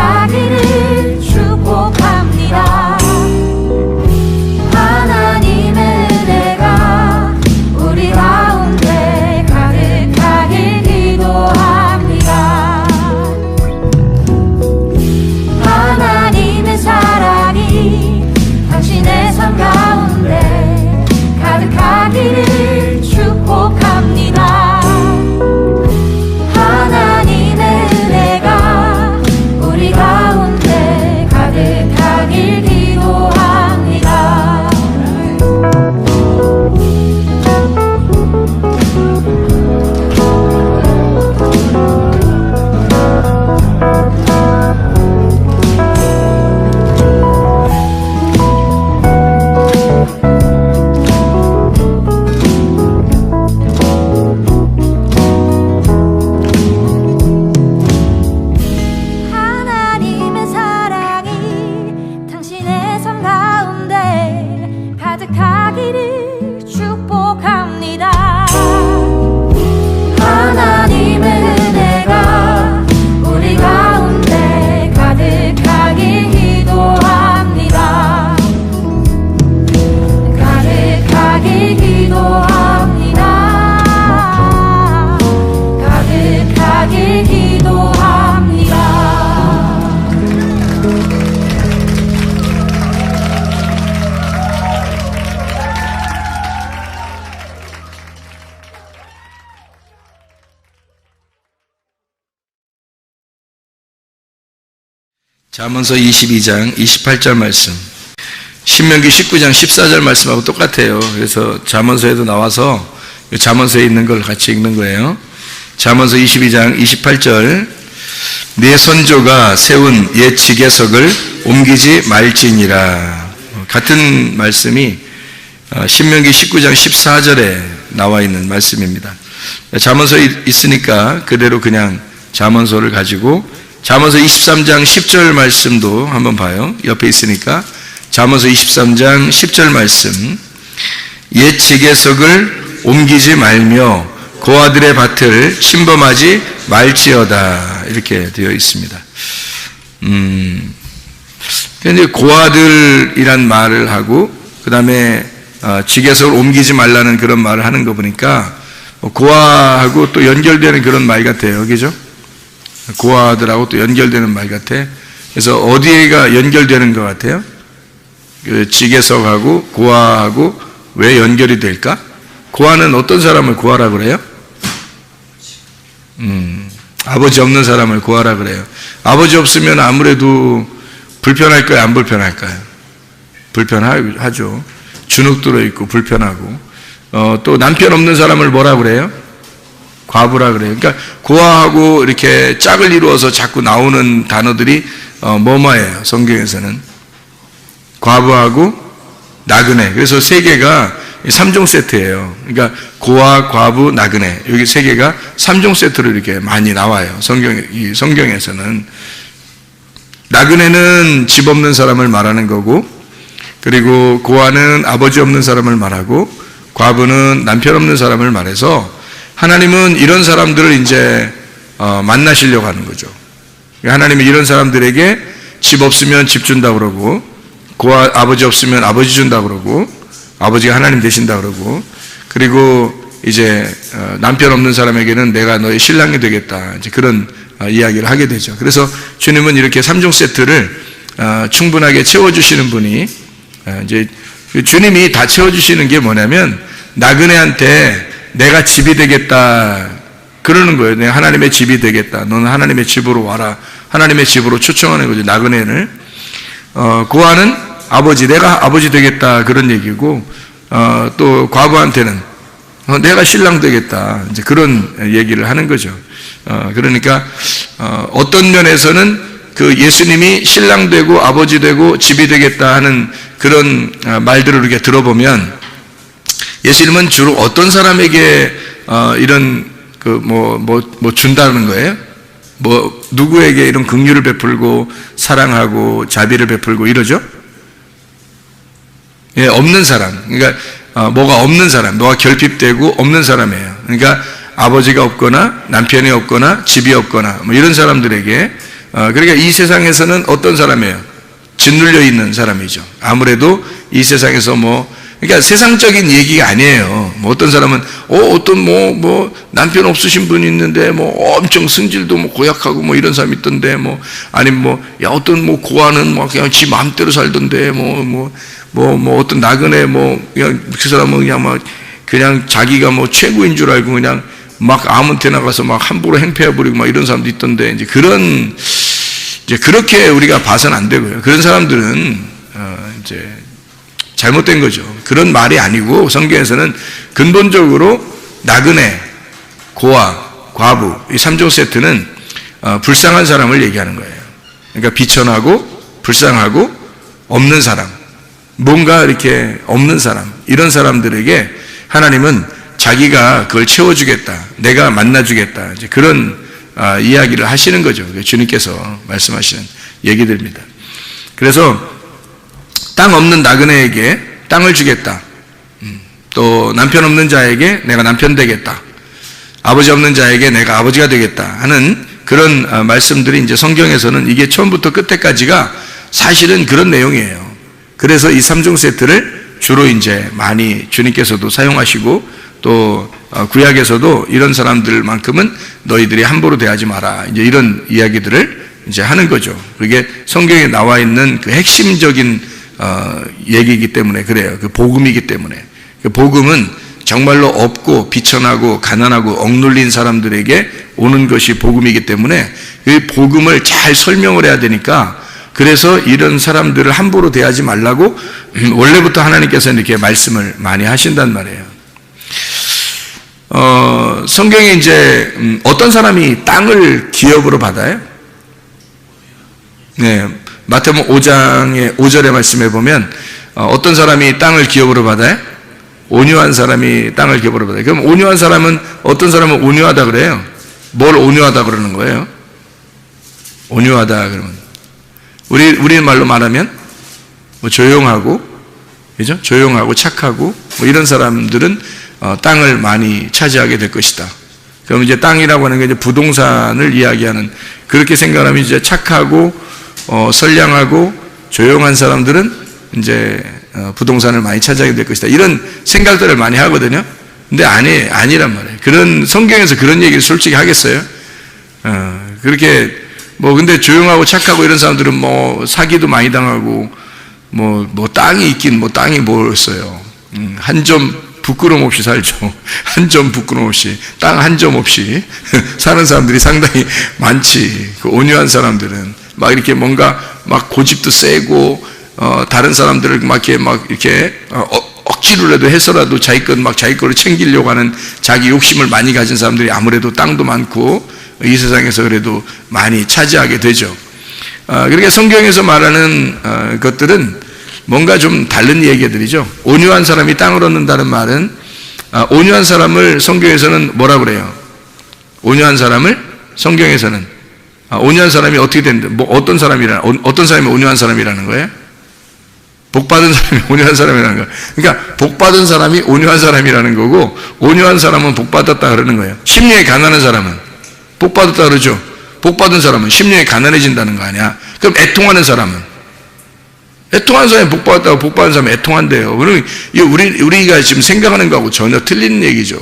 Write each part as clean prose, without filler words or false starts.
가득하기를 축복합니다. 하나님의 은혜가 우리 가운데 가득하길 기도합니다. 하나님의 사랑이 당신의 삶 가운데 가득하기를 축복합니다. 하나님의 은혜가 우리 가운데 가득하길 기도합니다. 하나님의 사랑이 당신의 삶 가운데 가득하기를 축복합니다. 하나님의 은혜가 우리 가운데 가득하길 기도합니다. 가득하길 기도합니다. 가득하길 기도합니다. 잠언서 22장 28절 말씀, 신명기 19장 14절 말씀하고 똑같아요. 그래서 잠언서에도 나와서 잠언서에 있는 걸 같이 읽는 거예요. 잠언서 22장 28절, 네 선조가 세운 옛 지계석을 옮기지 말지니라. 같은 말씀이 신명기 19장 14절에 나와 있는 말씀입니다. 잠언서에 있으니까 그대로 그냥 잠언서를 가지고 잠언서 23장 10절 말씀도 한번 봐요. 옆에 있으니까 잠언서 23장 10절 말씀, 옛 지계석을 옮기지 말며 고아들의 밭을 침범하지 말지어다, 이렇게 되어 있습니다. 근데 고아들이란 말을 하고 그 다음에 지계석을 옮기지 말라는 그런 말을 하는 거 보니까 고아하고 또 연결되는 그런 말 같아요. 그죠? 고아들하고 또 연결되는 말 같아. 그래서 어디가 연결되는 것 같아요? 그 지계석하고 고아하고 왜 연결이 될까? 고아는 어떤 사람을 고아라 그래요? 아버지 없는 사람을 고아라 그래요. 아버지 없으면 아무래도 불편할까요? 안 불편할까요? 불편하죠. 주눅 들어있고 불편하고. 또 남편 없는 사람을 뭐라 그래요? 과부라 그래요. 그러니까 고아하고 이렇게 짝을 이루어서 자꾸 나오는 단어들이 뭐뭐예요. 성경에서는 과부하고 나그네. 그래서 세 개가 3종 세트예요. 그러니까 고아, 과부, 나그네, 여기 세 개가 3종 세트로 이렇게 많이 나와요. 성경에서는 나그네는 집 없는 사람을 말하는 거고, 그리고 고아는 아버지 없는 사람을 말하고, 과부는 남편 없는 사람을 말해서 하나님은 이런 사람들을 이제 만나시려고 하는 거죠. 하나님은 이런 사람들에게 집 없으면 집 준다 그러고, 고아 아버지 없으면 아버지 준다 그러고, 아버지가 하나님 되신다 그러고, 그리고 이제 남편 없는 사람에게는 내가 너의 신랑이 되겠다, 이제 그런 이야기를 하게 되죠. 그래서 주님은 이렇게 3종 세트를 충분하게 채워주시는 분이, 이제 주님이 다 채워주시는 게 뭐냐면 나그네한테 내가 집이 되겠다 그러는 거예요. 내가 하나님의 집이 되겠다, 너는 하나님의 집으로 와라, 하나님의 집으로 초청하는 거죠, 나그네를. 고아는 아버지, 내가 아버지 되겠다 그런 얘기고, 또 과부한테는 내가 신랑 되겠다, 이제 그런 얘기를 하는 거죠. 그러니까 어떤 면에서는 그 예수님이 신랑 되고 아버지 되고 집이 되겠다 하는 그런 말들을 이렇게 들어보면 예수님은 주로 어떤 사람에게 이런 뭐 준다는 거예요? 뭐 누구에게 이런 긍휼을 베풀고 사랑하고 자비를 베풀고 이러죠? 예, 없는 사람. 그러니까 뭐가 없는 사람, 뭐가 결핍되고 없는 사람이에요. 그러니까 아버지가 없거나 남편이 없거나 집이 없거나 뭐 이런 사람들에게 그러니까 이 세상에서는 어떤 사람이에요? 짓눌려 있는 사람이죠. 아무래도 이 세상에서 그러니까 세상적인 얘기가 아니에요. 어떤 사람은 어떤 남편 없으신 분이 있는데 엄청 승질도 고약하고 이런 사람이 있던데 아니면 야 어떤 고아는 그냥 지 마음대로 살던데 어떤 나그네 그냥 그 사람은 그냥 자기가 최고인 줄 알고 그냥 막 아무 데나 가서 함부로 행패해버리고 이런 사람도 있던데 이제 그렇게 우리가 봐서는 안 되고요. 그런 사람들은 이제 잘못된 거죠. 그런 말이 아니고 성경에서는 근본적으로 나그네, 고아, 과부 이 3종 세트는 불쌍한 사람을 얘기하는 거예요. 그러니까 비천하고 불쌍하고 없는 사람, 뭔가 이렇게 없는 사람, 이런 사람들에게 하나님은 자기가 그걸 채워주겠다, 내가 만나주겠다, 이제 그런 이야기를 하시는 거죠. 주님께서 말씀하시는 얘기들입니다. 그래서 땅 없는 나그네에게 땅을 주겠다. 또 남편 없는 자에게 내가 남편 되겠다. 아버지 없는 자에게 내가 아버지가 되겠다 하는 그런 말씀들이 이제 성경에서는 이게 처음부터 끝에까지가 사실은 그런 내용이에요. 그래서 이 3종 세트를 주로 이제 많이 주님께서도 사용하시고 또 구약에서도 이런 사람들만큼은 너희들이 함부로 대하지 마라. 이제 이런 이야기들을 이제 하는 거죠. 그게 성경에 나와 있는 그 핵심적인 얘기이기 때문에 그래요. 그 복음이기 때문에. 그 복음은 정말로 없고 비천하고 가난하고 억눌린 사람들에게 오는 것이 복음이기 때문에 그 복음을 잘 설명을 해야 되니까 그래서 이런 사람들을 함부로 대하지 말라고 원래부터 하나님께서 이렇게 말씀을 많이 하신단 말이에요. 성경에 이제 어떤 사람이 땅을 기업으로 받아요? 네. 마태복음 5장의 5절의 말씀에 보면 어떤 사람이 땅을 기업으로 받아요? 온유한 사람이 땅을 기업으로 받아요. 그럼 온유한 사람은 어떤 사람은 온유하다 그래요? 뭘 온유하다 그러는 거예요? 온유하다 그러면 우리 말로 말하면 조용하고, 그죠? 조용하고 착하고 이런 사람들은 땅을 많이 차지하게 될 것이다. 그럼 이제 땅이라고 하는 게 이제 부동산을 이야기하는, 그렇게 생각하면 이제 착하고 선량하고 조용한 사람들은 이제 부동산을 많이 차지하게 될 것이다. 이런 생각들을 많이 하거든요. 근데 아니란 말이에요. 그런 성경에서 그런 얘기를 솔직히 하겠어요? 그렇게 근데 조용하고 착하고 이런 사람들은 사기도 많이 당하고 땅이 있긴 땅이 뭐였어요. 한 점 부끄럼 없이 살죠. 한 점 부끄럼 없이, 땅 한 점 없이 사는 사람들이 상당히 많지. 그 온유한 사람들은 이렇게 뭔가 고집도 세고 다른 사람들을 이렇게 억지로라도 해서라도 자기 거를 챙기려고 하는 자기 욕심을 많이 가진 사람들이 아무래도 땅도 많고 이 세상에서 그래도 많이 차지하게 되죠. 그러니까 성경에서 말하는 것들은 뭔가 좀 다른 얘기들이죠. 온유한 사람이 땅을 얻는다는 말은 온유한 사람을 성경에서는 뭐라 그래요? 온유한 사람을 성경에서는 온유한 사람이 어떻게 된다? 어떤 사람이 온유한 사람이라는 거예요? 복받은 사람이 온유한 사람이라는 거예요. 그러니까 복받은 사람이 온유한 사람이라는 거고, 온유한 사람은 복받았다 그러는 거예요. 심령이 가난한 사람은 복받았다 그러죠. 복받은 사람은 심령이 가난해진다는 거 아니야. 그럼 애통하는 사람은 애통하는 사람이 복받았다고 복받은 사람이 애통한대요. 그러면 우리가 지금 생각하는 거하고 전혀 틀린 얘기죠.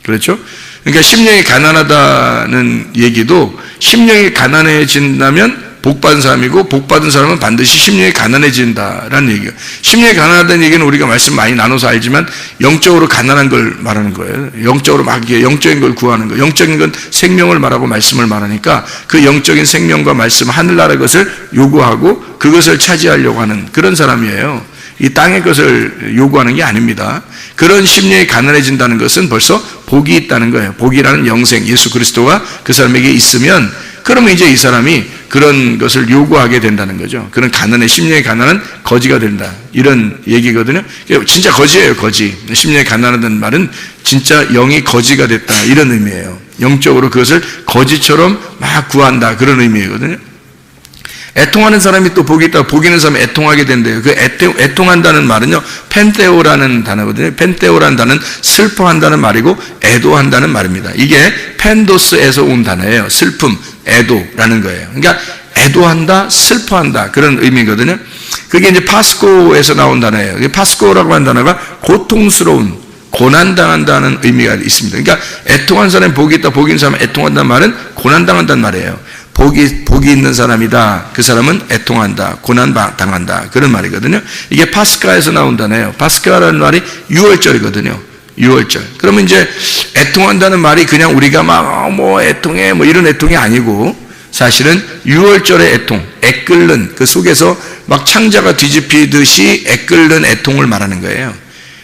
그렇죠? 그러니까 심령이 가난하다는 얘기도 심령이 가난해진다면 복받은 사람이고, 복받은 사람은 반드시 심령이 가난해진다라는 얘기예요. 심령이 가난하다는 얘기는 우리가 말씀 많이 나눠서 알지만 영적으로 가난한 걸 말하는 거예요. 영적으로 영적인 걸 구하는 거. 영적인 건 생명을 말하고 말씀을 말하니까 그 영적인 생명과 말씀, 하늘나라의 것을 요구하고 그것을 차지하려고 하는 그런 사람이에요. 이 땅의 것을 요구하는 게 아닙니다. 그런 심령이 가난해진다는 것은 벌써 복이 있다는 거예요. 복이라는 영생, 예수 그리스도가 그 사람에게 있으면, 그러면 이제 이 사람이 그런 것을 요구하게 된다는 거죠. 그런 심령이 가난한 거지가 된다, 이런 얘기거든요. 진짜 거지예요, 거지. 심령이 가난하다는 말은 진짜 영이 거지가 됐다, 이런 의미예요. 영적으로 그것을 거지처럼 막 구한다, 그런 의미거든요. 애통하는 사람이 또 복이 있다고 복이 있는 사람이 애통하게 된대요. 그 애통한다는 말은요, 펜테오라는 단어거든요. 펜테오라는 단어는 슬퍼한다는 말이고 애도한다는 말입니다. 이게 펜도스에서 온 단어예요. 슬픔, 애도라는 거예요. 그러니까 애도한다, 슬퍼한다 그런 의미거든요. 그게 이제 파스코에서 나온 단어예요. 파스코라고 하는 단어가 고통스러운, 고난당한다는 의미가 있습니다. 그러니까 애통한 사람이 복이 있다, 복이 있는 사람이 애통한다는 말은 고난당한다는 말이에요. 복이 있는 사람이다. 그 사람은 애통한다, 고난당한다 그런 말이거든요. 이게 파스카에서 나온 단어예요. 파스카라는 말이 유월절이거든요. 유월절. 그러면 이제 애통한다는 말이 그냥 우리가 막 뭐 애통해 뭐 이런 애통이 아니고 사실은 유월절의 애통, 애끓는 그 속에서 막 창자가 뒤집히듯이 애끓는 애통을 말하는 거예요.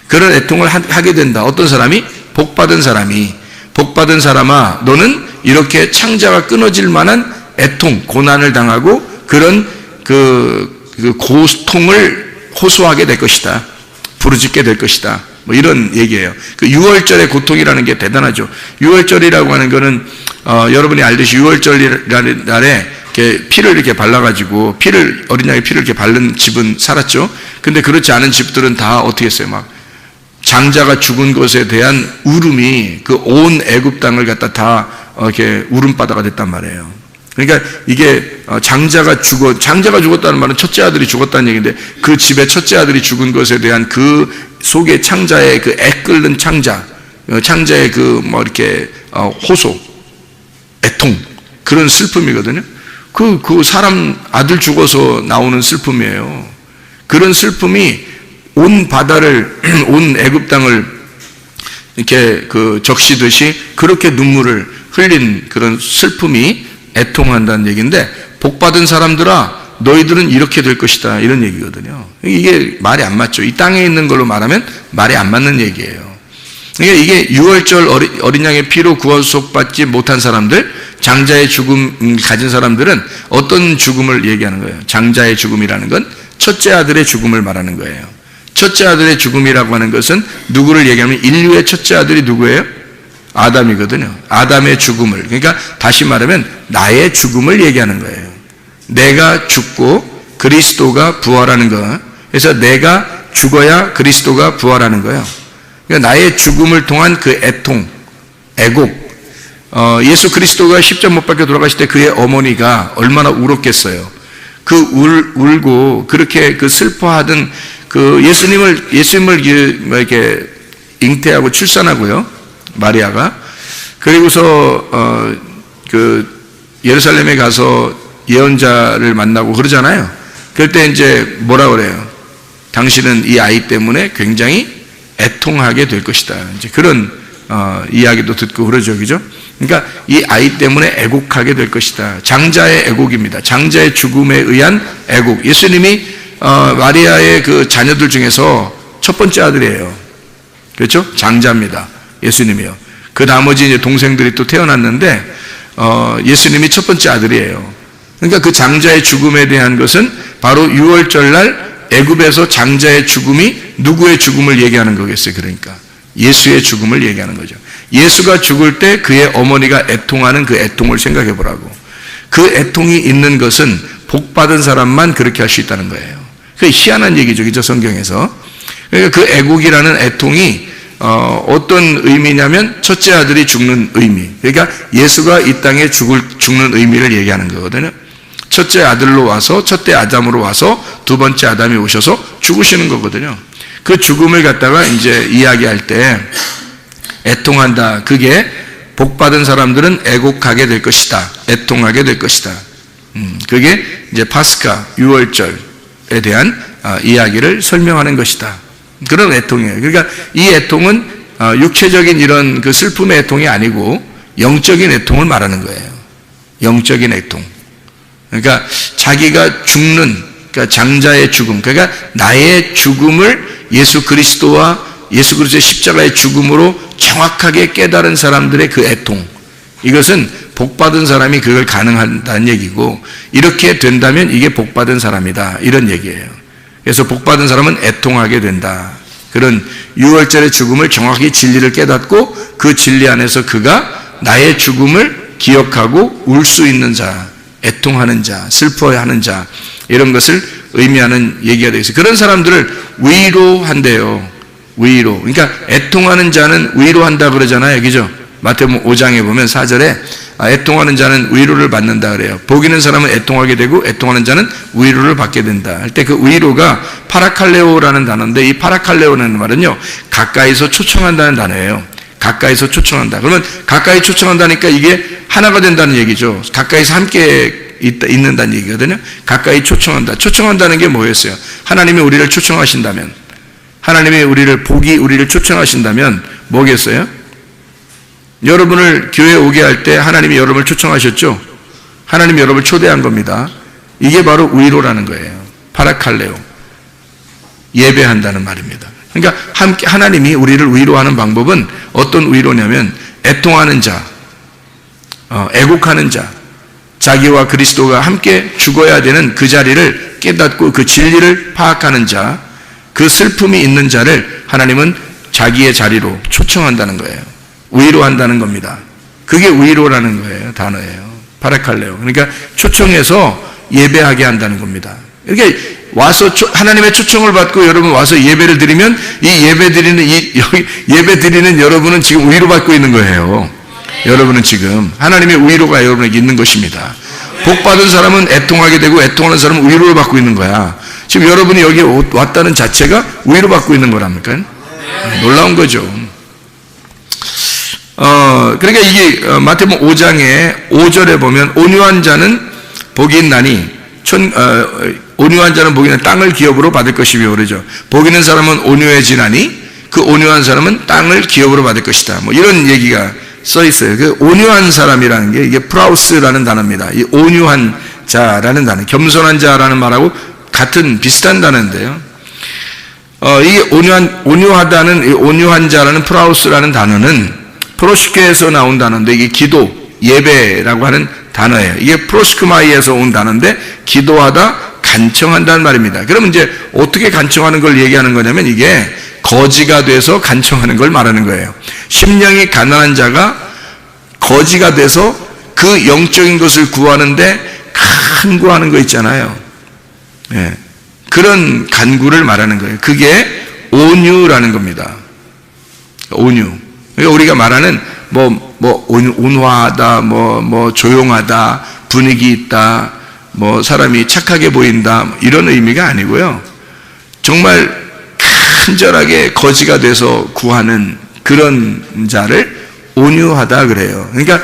그런 애통을 하게 된다. 어떤 사람이? 복받은 사람이, 복받은 사람아 너는 이렇게 창자가 끊어질 만한 애통, 고난을 당하고 그런 그 고통을 호소하게 될 것이다. 부르짖게 될 것이다. 뭐 이런 얘기예요. 그 6월절의 고통이라는 게 대단하죠. 6월절이라고 하는 거는 여러분이 알듯이 6월절이라는 날에 이렇게 피를 이렇게 발라가지고 어린 양의 피를 이렇게 바른 집은 살았죠. 근데 그렇지 않은 집들은 다 어떻게 했어요? 막 장자가 죽은 것에 대한 울음이 그 온 애굽 땅을 갖다 다 이렇게 울음바다가 됐단 말이에요. 그러니까 이게 장자가 죽었다는 말은 첫째 아들이 죽었다는 얘기인데 그 집의 첫째 아들이 죽은 것에 대한 그 속에 창자의 그 애끓는 창자의 그 뭐 이렇게 호소, 애통 그런 슬픔이거든요. 그 사람 아들 죽어서 나오는 슬픔이에요. 그런 슬픔이 온 바다를 온 애굽 땅을 이렇게 그 적시듯이 그렇게 눈물을 흘린 그런 슬픔이 애통한다는 얘기인데 복받은 사람들아 너희들은 이렇게 될 것이다 이런 얘기거든요. 이게 말이 안 맞죠. 이 땅에 있는 걸로 말하면 말이 안 맞는 얘기예요. 그러니까 이게 6월절 어린 양의 피로 구원속받지 못한 사람들, 장자의 죽음 가진 사람들은 어떤 죽음을 얘기하는 거예요? 장자의 죽음이라는 건 첫째 아들의 죽음을 말하는 거예요. 첫째 아들의 죽음이라고 하는 것은 누구를 얘기하면 인류의 첫째 아들이 누구예요? 아담이거든요. 아담의 죽음을, 그러니까 다시 말하면 나의 죽음을 얘기하는 거예요. 내가 죽고 그리스도가 부활하는 거. 그래서 내가 죽어야 그리스도가 부활하는 거예요. 그러니까 나의 죽음을 통한 그 애통, 애곡. 예수 그리스도가 십자가 못 박혀 돌아가실 때 그의 어머니가 얼마나 울었겠어요. 그 울고 그렇게 그 슬퍼하던 그 예수님을 이렇게 잉태하고 출산하고요. 마리아가. 그리고서 그 예루살렘에 가서 예언자를 만나고 그러잖아요. 그럴 때 이제 뭐라 그래요? 당신은 이 아이 때문에 굉장히 애통하게 될 것이다. 이제 그런 이야기도 듣고 그러죠, 그죠? 그러니까 이 아이 때문에 애곡하게 될 것이다. 장자의 애곡입니다. 장자의 죽음에 의한 애곡. 예수님이 마리아의 그 자녀들 중에서 첫 번째 아들이에요. 그렇죠? 장자입니다. 예수님이요. 그 나머지 이제 동생들이 또 태어났는데 예수님이 첫 번째 아들이에요. 그러니까 그 장자의 죽음에 대한 것은 바로 6월절 날 애굽에서 장자의 죽음이 누구의 죽음을 얘기하는 거겠어요. 그러니까 예수의 죽음을 얘기하는 거죠. 예수가 죽을 때 그의 어머니가 애통하는 그 애통을 생각해 보라고. 그 애통이 있는 것은 복받은 사람만 그렇게 할 수 있다는 거예요. 그게 희한한 얘기죠. 그죠? 성경에서. 그러니까 그 애곡이라는 애통이 어떤 의미냐면 첫째 아들이 죽는 의미. 그러니까 예수가 이 땅에 죽는 의미를 얘기하는 거거든요. 첫째 아들로 와서 첫째 아담으로 와서 두 번째 아담이 오셔서 죽으시는 거거든요. 그 죽음을 갖다가 이제 이야기할 때 애통한다. 그게 복받은 사람들은 애곡하게 될 것이다. 애통하게 될 것이다. 그게 이제 파스카 6월절에 대한 이야기를 설명하는 것이다. 그런 애통이에요. 그러니까 이 애통은 육체적인 이런 그 슬픔의 애통이 아니고 영적인 애통을 말하는 거예요. 영적인 애통. 그러니까 자기가 죽는, 그러니까 장자의 죽음, 그러니까 나의 죽음을 예수 그리스도와 예수 그리스도의 십자가의 죽음으로 정확하게 깨달은 사람들의 그 애통. 이것은 복받은 사람이 그걸 가능하다는 얘기고, 이렇게 된다면 이게 복받은 사람이다. 이런 얘기예요. 그래서 복받은 사람은 애통하게 된다. 그런 6월절의 죽음을 정확히 진리를 깨닫고 그 진리 안에서 그가 나의 죽음을 기억하고 울 수 있는 자, 애통하는 자, 슬퍼하는 자, 이런 것을 의미하는 얘기가 되겠어요. 그런 사람들을 위로한대요. 위로. 그러니까 애통하는 자는 위로한다 그러잖아요. 그죠? 마태복음 5장에 보면 4절에 애통하는 자는 위로를 받는다 그래요. 복있는 사람은 애통하게 되고 애통하는 자는 위로를 받게 된다 할 때 그 위로가 파라칼레오라는 단어인데, 이 파라칼레오라는 말은요, 가까이서 초청한다는 단어예요. 가까이서 초청한다. 그러면 가까이 초청한다니까 이게 하나가 된다는 얘기죠. 가까이서 함께 있는다는 얘기거든요. 가까이 초청한다. 초청한다는 게 뭐였어요? 하나님이 우리를 초청하신다면, 하나님이 우리를 초청하신다면 뭐겠어요? 여러분을 교회에 오게 할 때 하나님이 여러분을 초청하셨죠? 하나님이 여러분을 초대한 겁니다. 이게 바로 위로라는 거예요. 파라칼레오. 예배한다는 말입니다. 그러니까 함께 하나님이 우리를 위로하는 방법은 어떤 위로냐면, 애통하는 자, 애곡하는 자, 자기와 그리스도가 함께 죽어야 되는 그 자리를 깨닫고 그 진리를 파악하는 자, 그 슬픔이 있는 자를 하나님은 자기의 자리로 초청한다는 거예요. 위로한다는 겁니다. 그게 위로라는 거예요. 단어예요. 파라칼레오. 그러니까 초청해서 예배하게 한다는 겁니다. 이렇게 와서 하나님의 초청을 받고 여러분 와서 예배를 드리면, 이 예배 드리는 여러분은 지금 위로받고 있는 거예요. 여러분은 지금 하나님의 위로가 여러분에게 있는 것입니다. 복 받은 사람은 애통하게 되고 애통하는 사람은 위로를 받고 있는 거야. 지금 여러분이 여기에 왔다는 자체가 위로받고 있는 거랍니까? 놀라운 거죠. 그러니까 이게 마태복음 5장에 5절에 보면 온유한 자는 복이 있나니 온유한 자는 복이 있나니 땅을 기업으로 받을 것이며 그러죠. 복 있는 사람은 온유해지나니 그 온유한 사람은 땅을 기업으로 받을 것이다. 뭐 이런 얘기가 써 있어요. 그 온유한 사람이라는 게 이게 프라우스라는 단어입니다. 이 온유한 자라는 단어, 겸손한 자라는 말하고 같은 비슷한 단어인데요. 이 온유하다는 이 온유한 자라는 프라우스라는 단어는 프로시케에서 나온 단어인데, 이게 기도, 예배라고 하는 단어예요. 이게 프로스크마이에서 온 단어인데, 기도하다, 간청한다는 말입니다. 그러면 이제 어떻게 간청하는 걸 얘기하는 거냐면, 이게 거지가 돼서 간청하는 걸 말하는 거예요. 심령이 가난한 자가 거지가 돼서 그 영적인 것을 구하는데 간구하는 거 있잖아요. 예. 그런 간구를 말하는 거예요. 그게 온유라는 겁니다. 온유. 그러니까 우리가 말하는 온화하다, 조용하다, 분위기 있다, 사람이 착하게 보인다, 이런 의미가 아니고요. 정말 간절하게 거지가 돼서 구하는 그런 자를 온유하다 그래요. 그러니까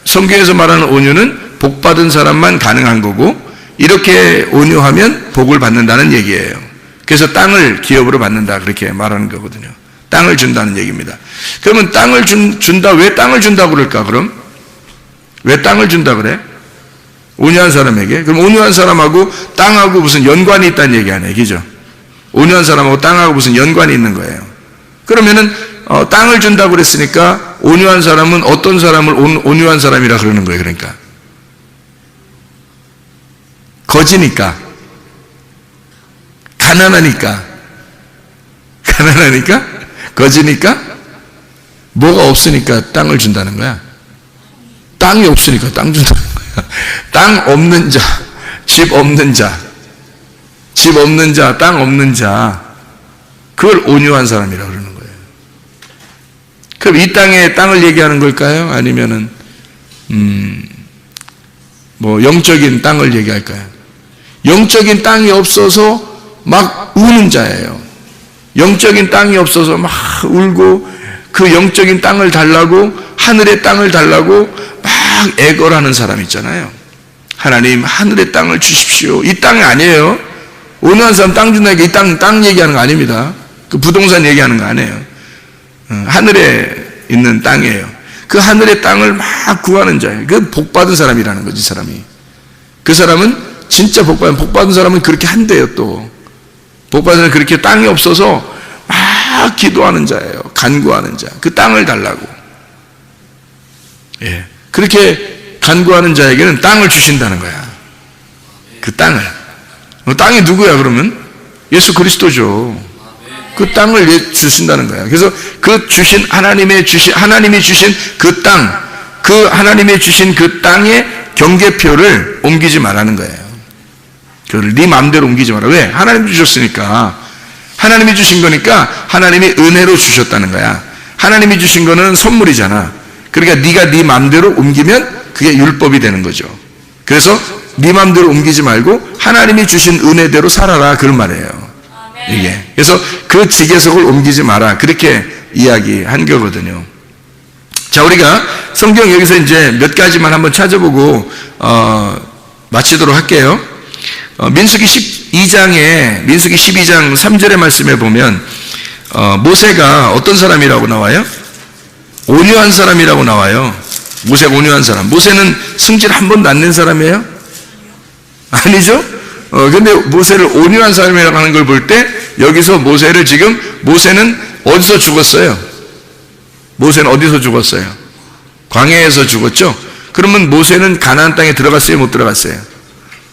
성경에서 말하는 온유는 복 받은 사람만 가능한 거고, 이렇게 온유하면 복을 받는다는 얘기예요. 그래서 땅을 기업으로 받는다, 그렇게 말하는 거거든요. 땅을 준다는 얘기입니다. 그러면 땅을 준다, 왜 땅을 준다고 그럴까, 그럼? 왜 땅을 준다 그래? 온유한 사람에게? 그럼 온유한 사람하고 땅하고 무슨 연관이 있다는 얘기 아니에요, 그죠? 온유한 사람하고 땅하고 무슨 연관이 있는 거예요. 그러면은 땅을 준다고 그랬으니까 온유한 사람은 어떤 사람을 온유한 사람이라 그러는 거예요. 그러니까 거지니까, 가난하니까, 거지니까, 뭐가 없으니까 땅을 준다는 거야. 땅이 없으니까 땅 준다는 거야. 땅 없는 자, 집 없는 자, 땅 없는 자, 그걸 온유한 사람이라고 그러는 거예요. 그럼 이 땅을 얘기하는 걸까요? 아니면은 영적인 땅을 얘기할까요? 영적인 땅이 없어서 막 우는 자예요. 영적인 땅이 없어서 막 울고, 그 영적인 땅을 달라고, 하늘의 땅을 달라고 막 애걸하는 사람 있잖아요. 하나님, 하늘의 땅을 주십시오. 이 땅이 아니에요. 온유한 사람 땅 준다니까 이 땅 얘기하는 거 아닙니다. 그 부동산 얘기하는 거 아니에요. 하늘에 있는 땅이에요. 그 하늘의 땅을 막 구하는 자예요. 그 복받은 사람이라는 거지, 사람이. 그 사람은 진짜 복받은 사람은 그렇게 한대요, 또. 복받은 사람은 그렇게 땅이 없어서 막 기도하는 자예요. 간구하는 자. 그 땅을 달라고. 예. 그렇게 간구하는 자에게는 땅을 주신다는 거야. 그 땅을. 땅이 누구야, 그러면? 예수 그리스도죠. 그 땅을 주신다는 거야. 그래서 그 하나님이 주신 그 땅, 그 하나님이 주신 그 땅에 경계표를 옮기지 말라는 거예요. 그걸 네 마음대로 옮기지 마라. 왜? 하나님이 주셨으니까. 하나님이 주신 거니까 하나님이 은혜로 주셨다는 거야. 하나님이 주신 거는 선물이잖아. 그러니까 네가 네 마음대로 옮기면 그게 율법이 되는 거죠. 그래서 네 마음대로 옮기지 말고 하나님이 주신 은혜대로 살아라, 그런 말이에요. 이게. 그래서 그 지계석을 옮기지 마라, 그렇게 이야기한 거거든요. 자, 우리가 성경 여기서 이제 몇 가지만 한번 찾아보고 마치도록 할게요. 민수기 12장 3절의 말씀에 보면 모세가 어떤 사람이라고 나와요? 온유한 사람이라고 나와요. 모세가 온유한 사람. 모세는 승질 한 번도 안 낸 사람이에요? 아니죠? 근데 모세를 온유한 사람이라고 하는 걸 볼 때 여기서 모세는 어디서 죽었어요? 모세는 어디서 죽었어요? 광야에서 죽었죠? 그러면 모세는 가나안 땅에 들어갔어요? 못 들어갔어요?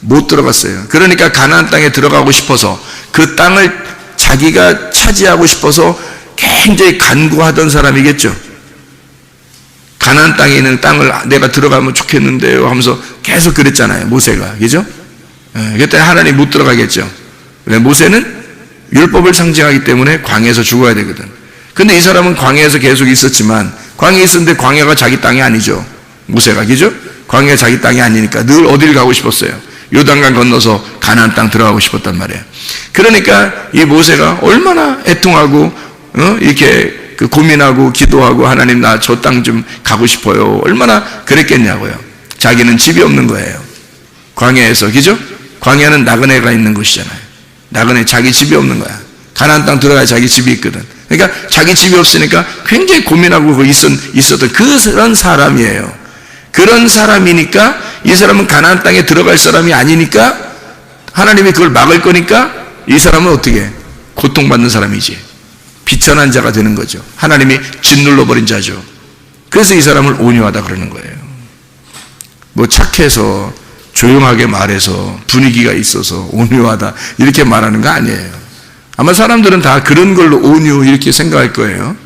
못 들어갔어요. 그러니까 가나안 땅에 들어가고 싶어서 그 땅을 자기가 차지하고 싶어서 굉장히 간구하던 사람이겠죠. 가나안 땅에 있는 땅을 내가 들어가면 좋겠는데요 하면서 계속 그랬잖아요, 모세가. 그죠? 그때 하나님 못 들어가겠죠. 왜? 모세는 율법을 상징하기 때문에 광야에서 죽어야 되거든. 근데 이 사람은 광야에서 계속 있었지만, 광야에 있었는데 광야가 자기 땅이 아니죠, 모세가. 그죠? 광야가 자기 땅이 아니니까 늘 어딜 가고 싶었어요? 요단강 건너서 가나안 땅 들어가고 싶었단 말이에요. 그러니까 이 모세가 얼마나 애통하고 이렇게 고민하고 기도하고, 하나님 나 저 땅 좀 가고 싶어요, 얼마나 그랬겠냐고요. 자기는 집이 없는 거예요, 광야에서. 그죠? 광야는 나그네가 있는 곳이잖아요. 나그네, 자기 집이 없는 거야. 가나안 땅 들어가야 자기 집이 있거든. 그러니까 자기 집이 없으니까 굉장히 고민하고 있었던 그런 사람이에요. 그런 사람이니까, 이 사람은 가나안 땅에 들어갈 사람이 아니니까 하나님이 그걸 막을 거니까 이 사람은 어떻게 해? 고통받는 사람이지. 비천한 자가 되는 거죠. 하나님이 짓눌러버린 자죠. 그래서 이 사람을 온유하다 그러는 거예요. 뭐 착해서 조용하게 말해서 분위기가 있어서 온유하다 이렇게 말하는 거 아니에요. 아마 사람들은 다 그런 걸로 온유 이렇게 생각할 거예요.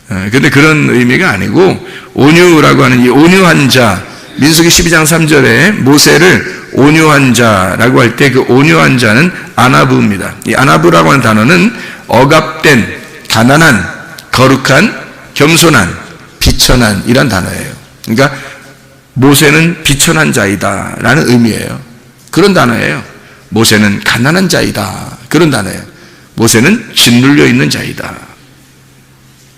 근데 그런 의미가 아니고, 온유라고 하는 이 온유한 자, 민수기 12장 3절에 모세를 온유한 자라고 할 때 그 온유한 자는 아나부입니다. 이 아나부라고 하는 단어는 억압된, 가난한, 거룩한, 겸손한, 비천한 이란 단어예요. 그러니까 모세는 비천한 자이다 라는 의미예요. 그런 단어예요. 모세는 가난한 자이다, 그런 단어예요. 모세는 짓눌려 있는 자이다.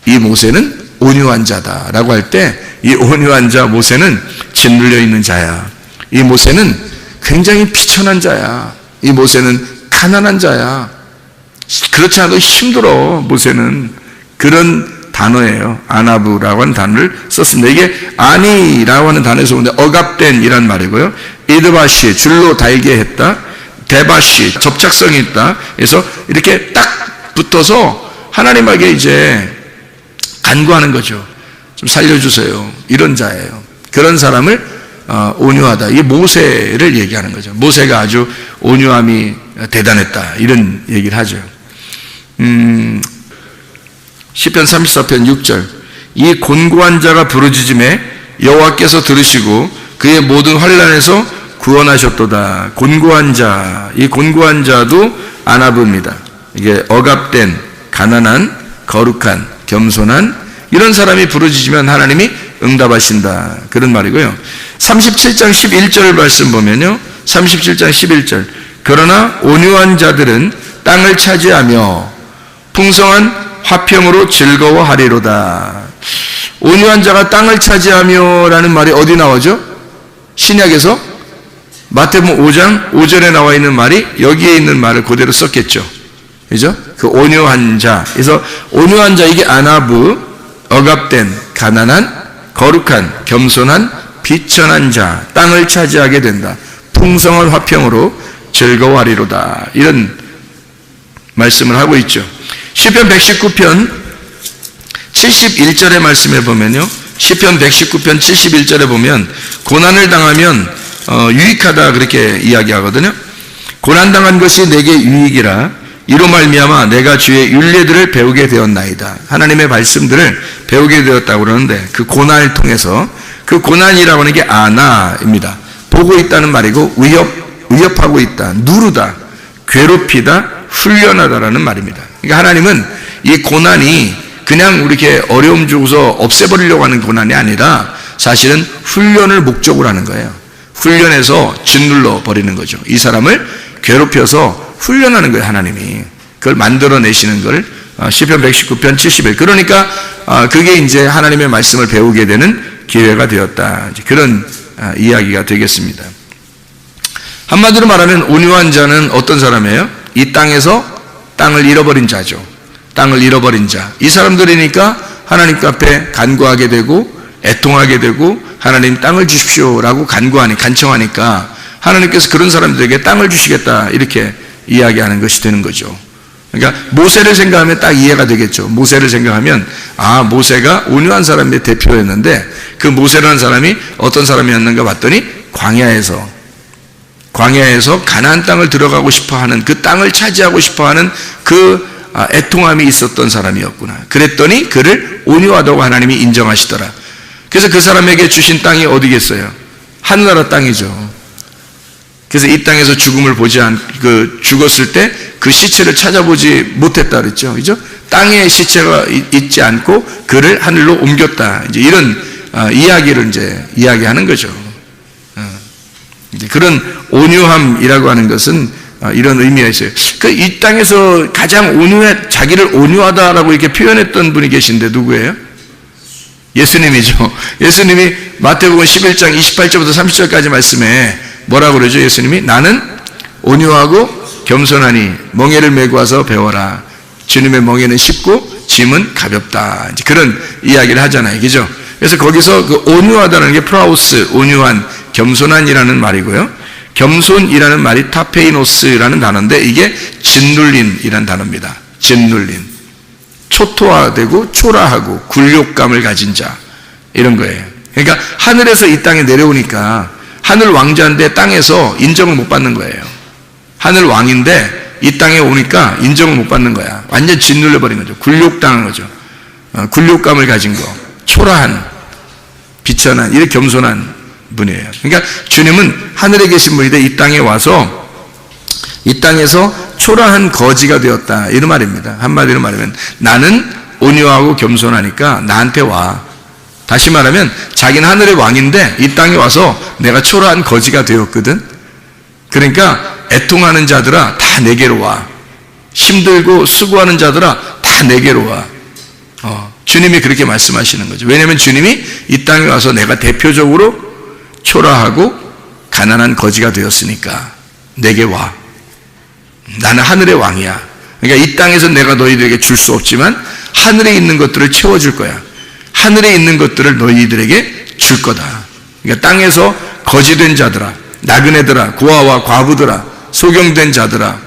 이 모세는 온유한 자다라고 할 때, 이 온유한 자 모세는 짓눌려 있는 자야. 이 모세는 굉장히 비천한 자야. 이 모세는 가난한 자야. 그렇지 않아도 힘들어, 모세는. 그런 단어예요. 아나부라고 하는 단어를 썼습니다. 이게 아니라고 하는 단어에서 오는데, 억압된 이란 말이고요. 이드바시, 줄로 달게 했다. 데바시, 접착성이 있다. 그래서 이렇게 딱 붙어서 하나님에게 이제 간구하는 거죠. 좀 살려주세요, 이런 자예요. 그런 사람을 온유하다, 이게 모세를 얘기하는 거죠. 모세가 아주 온유함이 대단했다, 이런 얘기를 하죠. 시편 34편 6절, 이 곤고한 자가 부르짖음에 여호와께서 들으시고 그의 모든 환난에서 구원하셨도다. 곤고한 자, 이 곤고한 자도 아나부입니다. 이게 억압된, 가난한, 거룩한, 겸손한 이런 사람이 부르짖으면 하나님이 응답하신다, 그런 말이고요. 37장 11절 말씀 보면요, 37장 11절, 그러나 온유한 자들은 땅을 차지하며 풍성한 화평으로 즐거워하리로다. 온유한 자가 땅을 차지하며 라는 말이 어디 나오죠? 신약에서 마태복음 5장 5절에 나와 있는 말이 여기에 있는 말을 그대로 썼겠죠. 그죠? 그 온유한 자. 그래서 온유한 자, 이게 아나부, 억압된, 가난한, 거룩한, 겸손한, 비천한 자, 땅을 차지하게 된다. 풍성한 화평으로 즐거워하리로다. 이런 말씀을 하고 있죠. 시편 119편 71절의 말씀에 보면요, 시편 119편 71절에 보면 고난을 당하면 유익하다 그렇게 이야기하거든요. 고난당한 것이 내게 유익이라 이로 말미암아 내가 주의 율례들을 배우게 되었나이다. 하나님의 말씀들을 배우게 되었다고 그러는데, 그 고난을 통해서, 그 고난이라고 하는 게 아나입니다. 보고 있다는 말이고 위협하고 있다, 누르다, 괴롭히다, 훈련하다라는 말입니다. 그러니까 하나님은 이 고난이 그냥 이렇게 어려움 주고서 없애버리려고 하는 고난이 아니라 사실은 훈련을 목적으로 하는 거예요. 훈련해서 짓눌러 버리는 거죠. 이 사람을 괴롭혀서 훈련하는 거예요. 하나님이 그걸 만들어내시는 걸 시편 119편 71. 그러니까 그게 이제 하나님의 말씀을 배우게 되는 기회가 되었다. 그런 이야기가 되겠습니다. 한마디로 말하면 온유한 자는 어떤 사람이에요? 이 땅에서 땅을 잃어버린 자죠. 땅을 잃어버린 자. 이 사람들이니까 하나님 앞에 간구하게 되고 애통하게 되고 하나님 땅을 주십시오라고 간청하니까 하나님께서 그런 사람들에게 땅을 주시겠다 이렇게 이야기하는 것이 되는 거죠. 그러니까 모세를 생각하면 딱 이해가 되겠죠. 모세를 생각하면 모세가 온유한 사람의 대표였는데 그 모세라는 사람이 어떤 사람이었는가 봤더니 광야에서 가나안 땅을 들어가고 싶어하는 그 땅을 차지하고 싶어하는 그 애통함이 있었던 사람이었구나. 그랬더니 그를 온유하다고 하나님이 인정하시더라. 그래서 그 사람에게 주신 땅이 어디겠어요? 하늘나라 땅이죠. 그래서 이 땅에서 죽음을 죽었을 때 그 시체를 찾아보지 못했다 그랬죠. 그죠? 땅에 시체가 있지 않고 그를 하늘로 옮겼다. 이제 이런 이야기를 이제 이야기하는 거죠. 이제 그런 온유함이라고 하는 것은 이런 의미가 있어요. 이 땅에서 가장 자기를 온유하다라고 이렇게 표현했던 분이 계신데 누구예요? 예수님이죠. 예수님이 마태복음 11장 28절부터 30절까지 말씀에 뭐라고 그러죠? 예수님이 나는 온유하고 겸손하니 멍에를 메고 와서 배워라. 주님의 멍에는 쉽고 짐은 가볍다. 이제 그런 이야기를 하잖아요. 그죠? 그래서 거기서 그 온유하다는 게 프라우스, 온유한, 겸손한이라는 말이고요. 겸손이라는 말이 타페이노스라는 단어인데 이게 짓눌림이라는 단어입니다. 짓눌림. 초토화되고 초라하고 굴욕감을 가진 자 이런 거예요. 그러니까 하늘에서 이 땅에 내려오니까 하늘 왕자인데 땅에서 인정을 못 받는 거예요. 하늘 왕인데 이 땅에 오니까 인정을 못 받는 거야. 완전 짓눌려 버린 거죠. 굴욕당한 거죠. 굴욕감을 가진 거, 초라한, 비천한, 이렇게 겸손한 분이에요. 그러니까 주님은 하늘에 계신 분인데 이 땅에 와서 이 땅에서 초라한 거지가 되었다 이런 말입니다. 한마디로 말하면 나는 온유하고 겸손하니까 나한테 와. 다시 말하면 자기는 하늘의 왕인데 이 땅에 와서 내가 초라한 거지가 되었거든. 그러니까 애통하는 자들아 다 내게로 와. 힘들고 수고하는 자들아 다 내게로 와. 주님이 그렇게 말씀하시는 거죠. 왜냐하면 주님이 이 땅에 와서 내가 대표적으로 초라하고 가난한 거지가 되었으니까 내게 와. 나는 하늘의 왕이야. 그러니까 이 땅에서 내가 너희들에게 줄 수 없지만 하늘에 있는 것들을 채워줄 거야. 하늘에 있는 것들을 너희들에게 줄 거다. 그러니까 땅에서 거지된 자들아, 나그네들아, 고아와 과부들아, 소경된 자들아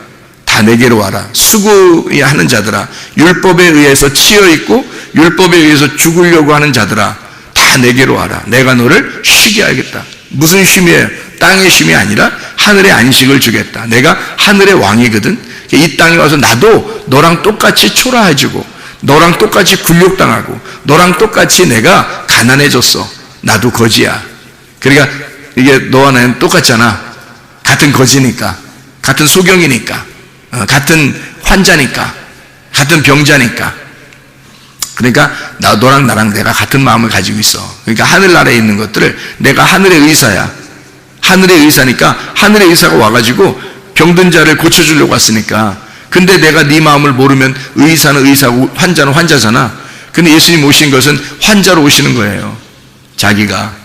다 내게로 와라. 수고하는 자들아, 율법에 의해서 치여있고 율법에 의해서 죽으려고 하는 자들아 다 내게로 와라. 내가 너를 쉬게 하겠다. 무슨 쉼이에요? 땅의 쉼이 아니라 하늘의 안식을 주겠다. 내가 하늘의 왕이거든. 이 땅에 와서 나도 너랑 똑같이 초라해지고 너랑 똑같이 굴욕당하고 너랑 똑같이 내가 가난해졌어. 나도 거지야. 그러니까 이게 너와 나는 똑같잖아. 같은 거지니까, 같은 소경이니까, 같은 환자니까, 같은 병자니까. 그러니까 너랑 나랑 내가 같은 마음을 가지고 있어. 그러니까 하늘나라에 있는 것들을 내가 하늘의 의사야. 하늘의 의사니까 하늘의 의사가 와가지고 병든 자를 고쳐주려고 왔으니까. 근데 내가 네 마음을 모르면 의사는 의사고 환자는 환자잖아. 근데 예수님 오신 것은 환자로 오시는 거예요. 자기가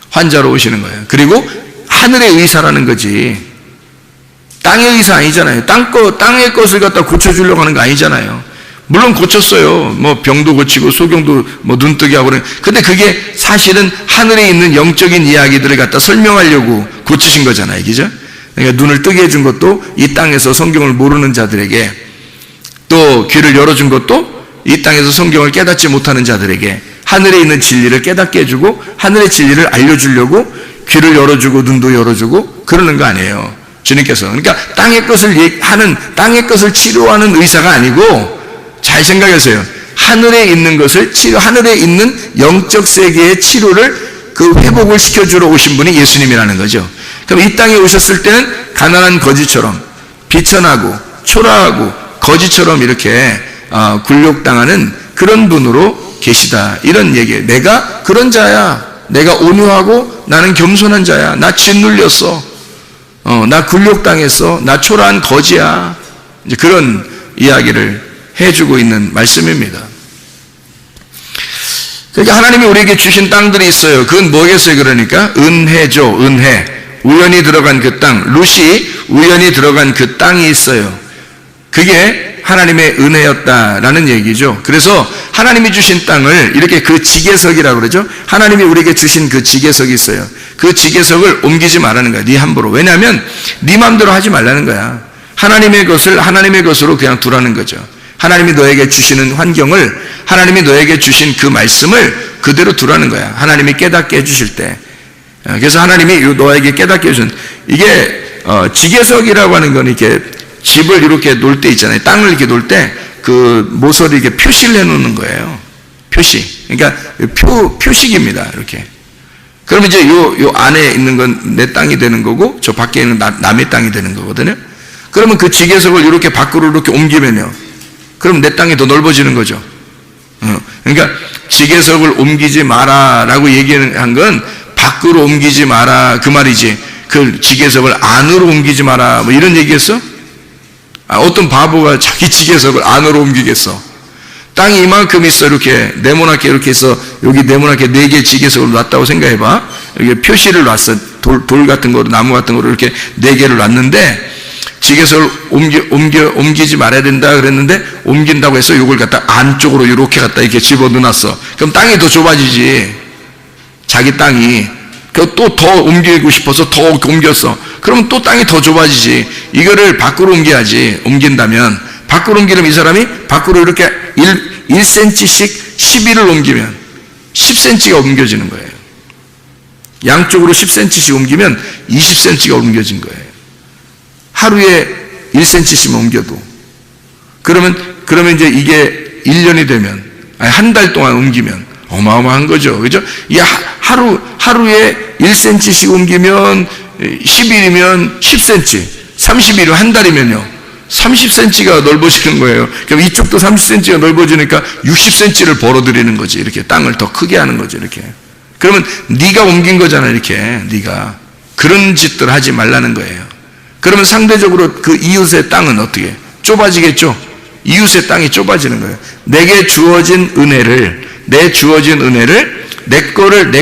환자로 오시는 거예요. 그리고 하늘의 의사라는 거지 땅의 의사 아니잖아요. 땅의 것을 갖다 고쳐주려고 하는 거 아니잖아요. 물론 고쳤어요. 뭐 병도 고치고 소경도 뭐 눈뜨게 하고 그래. 근데 그게 사실은 하늘에 있는 영적인 이야기들을 갖다 설명하려고 고치신 거잖아요. 그죠? 그러니까 눈을 뜨게 해준 것도 이 땅에서 성경을 모르는 자들에게, 또 귀를 열어준 것도 이 땅에서 성경을 깨닫지 못하는 자들에게 하늘에 있는 진리를 깨닫게 해주고 하늘의 진리를 알려주려고 귀를 열어주고 눈도 열어주고 그러는 거 아니에요. 주님께서. 그러니까 땅의 것을 치료하는 의사가 아니고, 잘 생각하세요. 하늘에 있는 것을 하늘에 있는 영적 세계의 치료를 회복을 시켜주러 오신 분이 예수님이라는 거죠. 그럼 이 땅에 오셨을 때는 가난한 거지처럼 비천하고 초라하고 거지처럼 이렇게 굴욕당하는 그런 분으로 계시다. 이런 얘기예요. 내가 그런 자야. 내가 온유하고 나는 겸손한 자야. 나 짓눌렸어. 나 굴욕당했어. 나 초라한 거지야. 이제 그런 이야기를 해주고 있는 말씀입니다. 그러니까 하나님이 우리에게 주신 땅들이 있어요. 그건 뭐겠어요? 그러니까 은혜죠. 은혜. 우연히 들어간 그 땅. 룻이 우연히 들어간 그 땅이 있어요. 그게 하나님의 은혜였다라는 얘기죠. 그래서 하나님이 주신 땅을 이렇게 그 지계석이라고 그러죠. 하나님이 우리에게 주신 그 지계석이 있어요. 그 지계석을 옮기지 말라는 거야. 네 함부로. 왜냐하면 네 마음대로 하지 말라는 거야. 하나님의 것을 하나님의 것으로 그냥 두라는 거죠. 하나님이 너에게 주시는 환경을, 하나님이 너에게 주신 그 말씀을 그대로 두라는 거야. 하나님이 깨닫게 해주실 때. 그래서 하나님이 너에게 깨닫게 해주신, 이게 지계석이라고 하는 건 이렇게 집을 이렇게 놓을 때 있잖아요. 땅을 이렇게 놓을 때 그 모서리 이렇게 표시를 해놓는 거예요. 표시. 그러니까 표식입니다. 이렇게. 그러면 이제 요 안에 있는 건 내 땅이 되는 거고, 저 밖에 있는 남의 땅이 되는 거거든요. 그러면 그 지계석을 이렇게 밖으로 이렇게 옮기면요. 그럼 내 땅이 더 넓어지는 거죠. 그러니까 지계석을 옮기지 마라라고 얘기한 건 밖으로 옮기지 마라 그 말이지. 그 지계석을 안으로 옮기지 마라 뭐 이런 얘기였어? 어떤 바보가 자기 지계석을 안으로 옮기겠어? 땅이 이만큼 있어. 이렇게 네모나게 이렇게 있어. 여기 네모나게 4개 지계석을 놨다고 생각해봐. 여기 표시를 놨어. 돌 같은 거로, 나무 같은 거로 이렇게 4개를 놨는데 지계석을 옮기지 말아야 된다 그랬는데 옮긴다고 해서 이걸 갖다 안쪽으로 이렇게 갖다 이렇게 집어넣어놨어. 그럼 땅이 더 좁아지지. 자기 땅이. 또 더 옮기고 싶어서 더 옮겼어. 그러면 또 땅이 더 좁아지지. 이거를 밖으로 옮겨야지. 옮긴다면. 밖으로 옮기면 이 사람이 밖으로 이렇게 1cm씩 11을 옮기면 10cm가 옮겨지는 거예요. 양쪽으로 10cm씩 옮기면 20cm가 옮겨진 거예요. 하루에 1cm씩 옮겨도. 그러면 이제 이게 1년이 되면, 아니 한 달 동안 옮기면 어마어마한 거죠. 그죠? 이 하루에 1cm씩 옮기면 10일이면 10cm, 30일이면 한 달이면요. 30cm가 넓어지는 거예요. 그럼 이쪽도 30cm가 넓어지니까 60cm를 벌어들이는 거지. 이렇게 땅을 더 크게 하는 거죠. 이렇게. 그러면 네가 옮긴 거잖아. 이렇게. 네가. 그런 짓들 하지 말라는 거예요. 그러면 상대적으로 그 이웃의 땅은 어떻게? 좁아지겠죠? 이웃의 땅이 좁아지는 거예요. 내게 주어진 은혜를, 내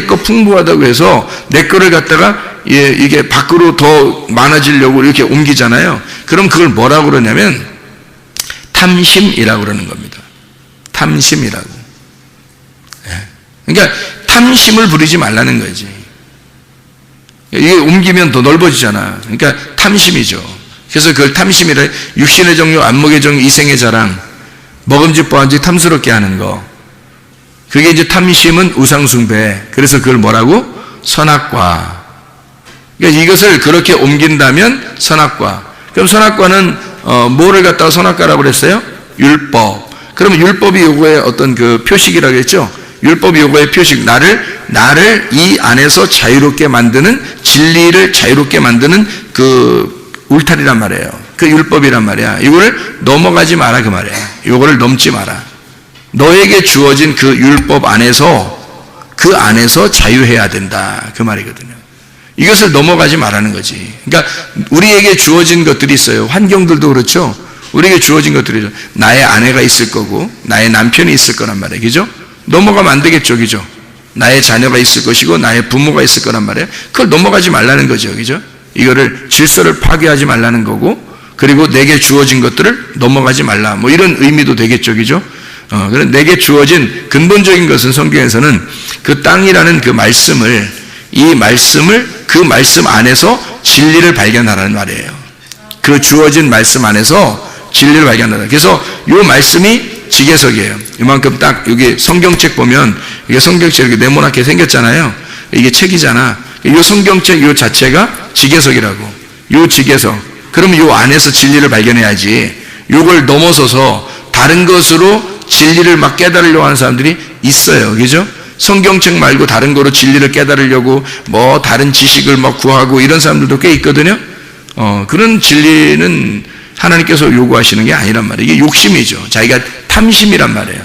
거 풍부하다고 해서 내 거를 갖다가 이게 밖으로 더 많아지려고 이렇게 옮기잖아요. 그럼 그걸 뭐라고 그러냐면 탐심이라고 그러는 겁니다. 탐심이라고. 그러니까 탐심을 부리지 말라는 거지. 이게 옮기면 더 넓어지잖아. 그러니까 탐심이죠. 그래서 그걸 탐심이라, 육신의 정욕, 안목의 정욕, 이생의 자랑, 먹음직 보암직 탐스럽게 하는 거. 그게 이제 탐심은 우상숭배. 그래서 그걸 뭐라고? 선악과. 그러니까 이것을 그렇게 옮긴다면 선악과. 그럼 선악과는 뭐를 갖다가 선악과라고 그랬어요? 율법. 그러면 율법이 요거의 어떤 그 표식이라고 했죠? 율법이 요거의 표식. 나를 이 안에서 자유롭게 만드는, 진리를 자유롭게 만드는 그 울타리란 말이에요. 그 율법이란 말이야. 이거를 넘어가지 마라 그 말이야. 요거를 넘지 마라. 너에게 주어진 그 율법 안에서, 그 안에서 자유해야 된다 그 말이거든요. 이것을 넘어가지 말라는 거지. 그러니까 우리에게 주어진 것들이 있어요. 환경들도 그렇죠. 우리에게 주어진 것들이죠. 나의 아내가 있을 거고 나의 남편이 있을 거란 말이에요. 그죠? 넘어가면 안 되겠죠. 그죠? 나의 자녀가 있을 것이고 나의 부모가 있을 거란 말이에요. 그걸 넘어가지 말라는 거죠. 그죠? 이거를 질서를 파괴하지 말라는 거고, 그리고 내게 주어진 것들을 넘어가지 말라. 뭐 이런 의미도 되겠죠. 그죠? 그런 내게 주어진 근본적인 것은 성경에서는 그 땅이라는 그 말씀을, 그 말씀 안에서 진리를 발견하라는 말이에요. 그 주어진 말씀 안에서 진리를 발견하라. 그래서 이 말씀이 지계석이에요. 이만큼 딱 여기 성경책 보면 이게 성경책 이렇게 네모나게 생겼잖아요. 이게 책이잖아. 이 성경책 이 자체가 지계석이라고. 이 지계석. 그러면 이 안에서 진리를 발견해야지. 이걸 넘어서서 다른 것으로 진리를 막 깨달으려고 하는 사람들이 있어요. 그죠? 성경책 말고 다른 거로 진리를 깨달으려고 뭐 다른 지식을 막 구하고 이런 사람들도 꽤 있거든요. 그런 진리는 하나님께서 요구하시는 게 아니란 말이에요. 이게 욕심이죠. 자기가 탐심이란 말이에요.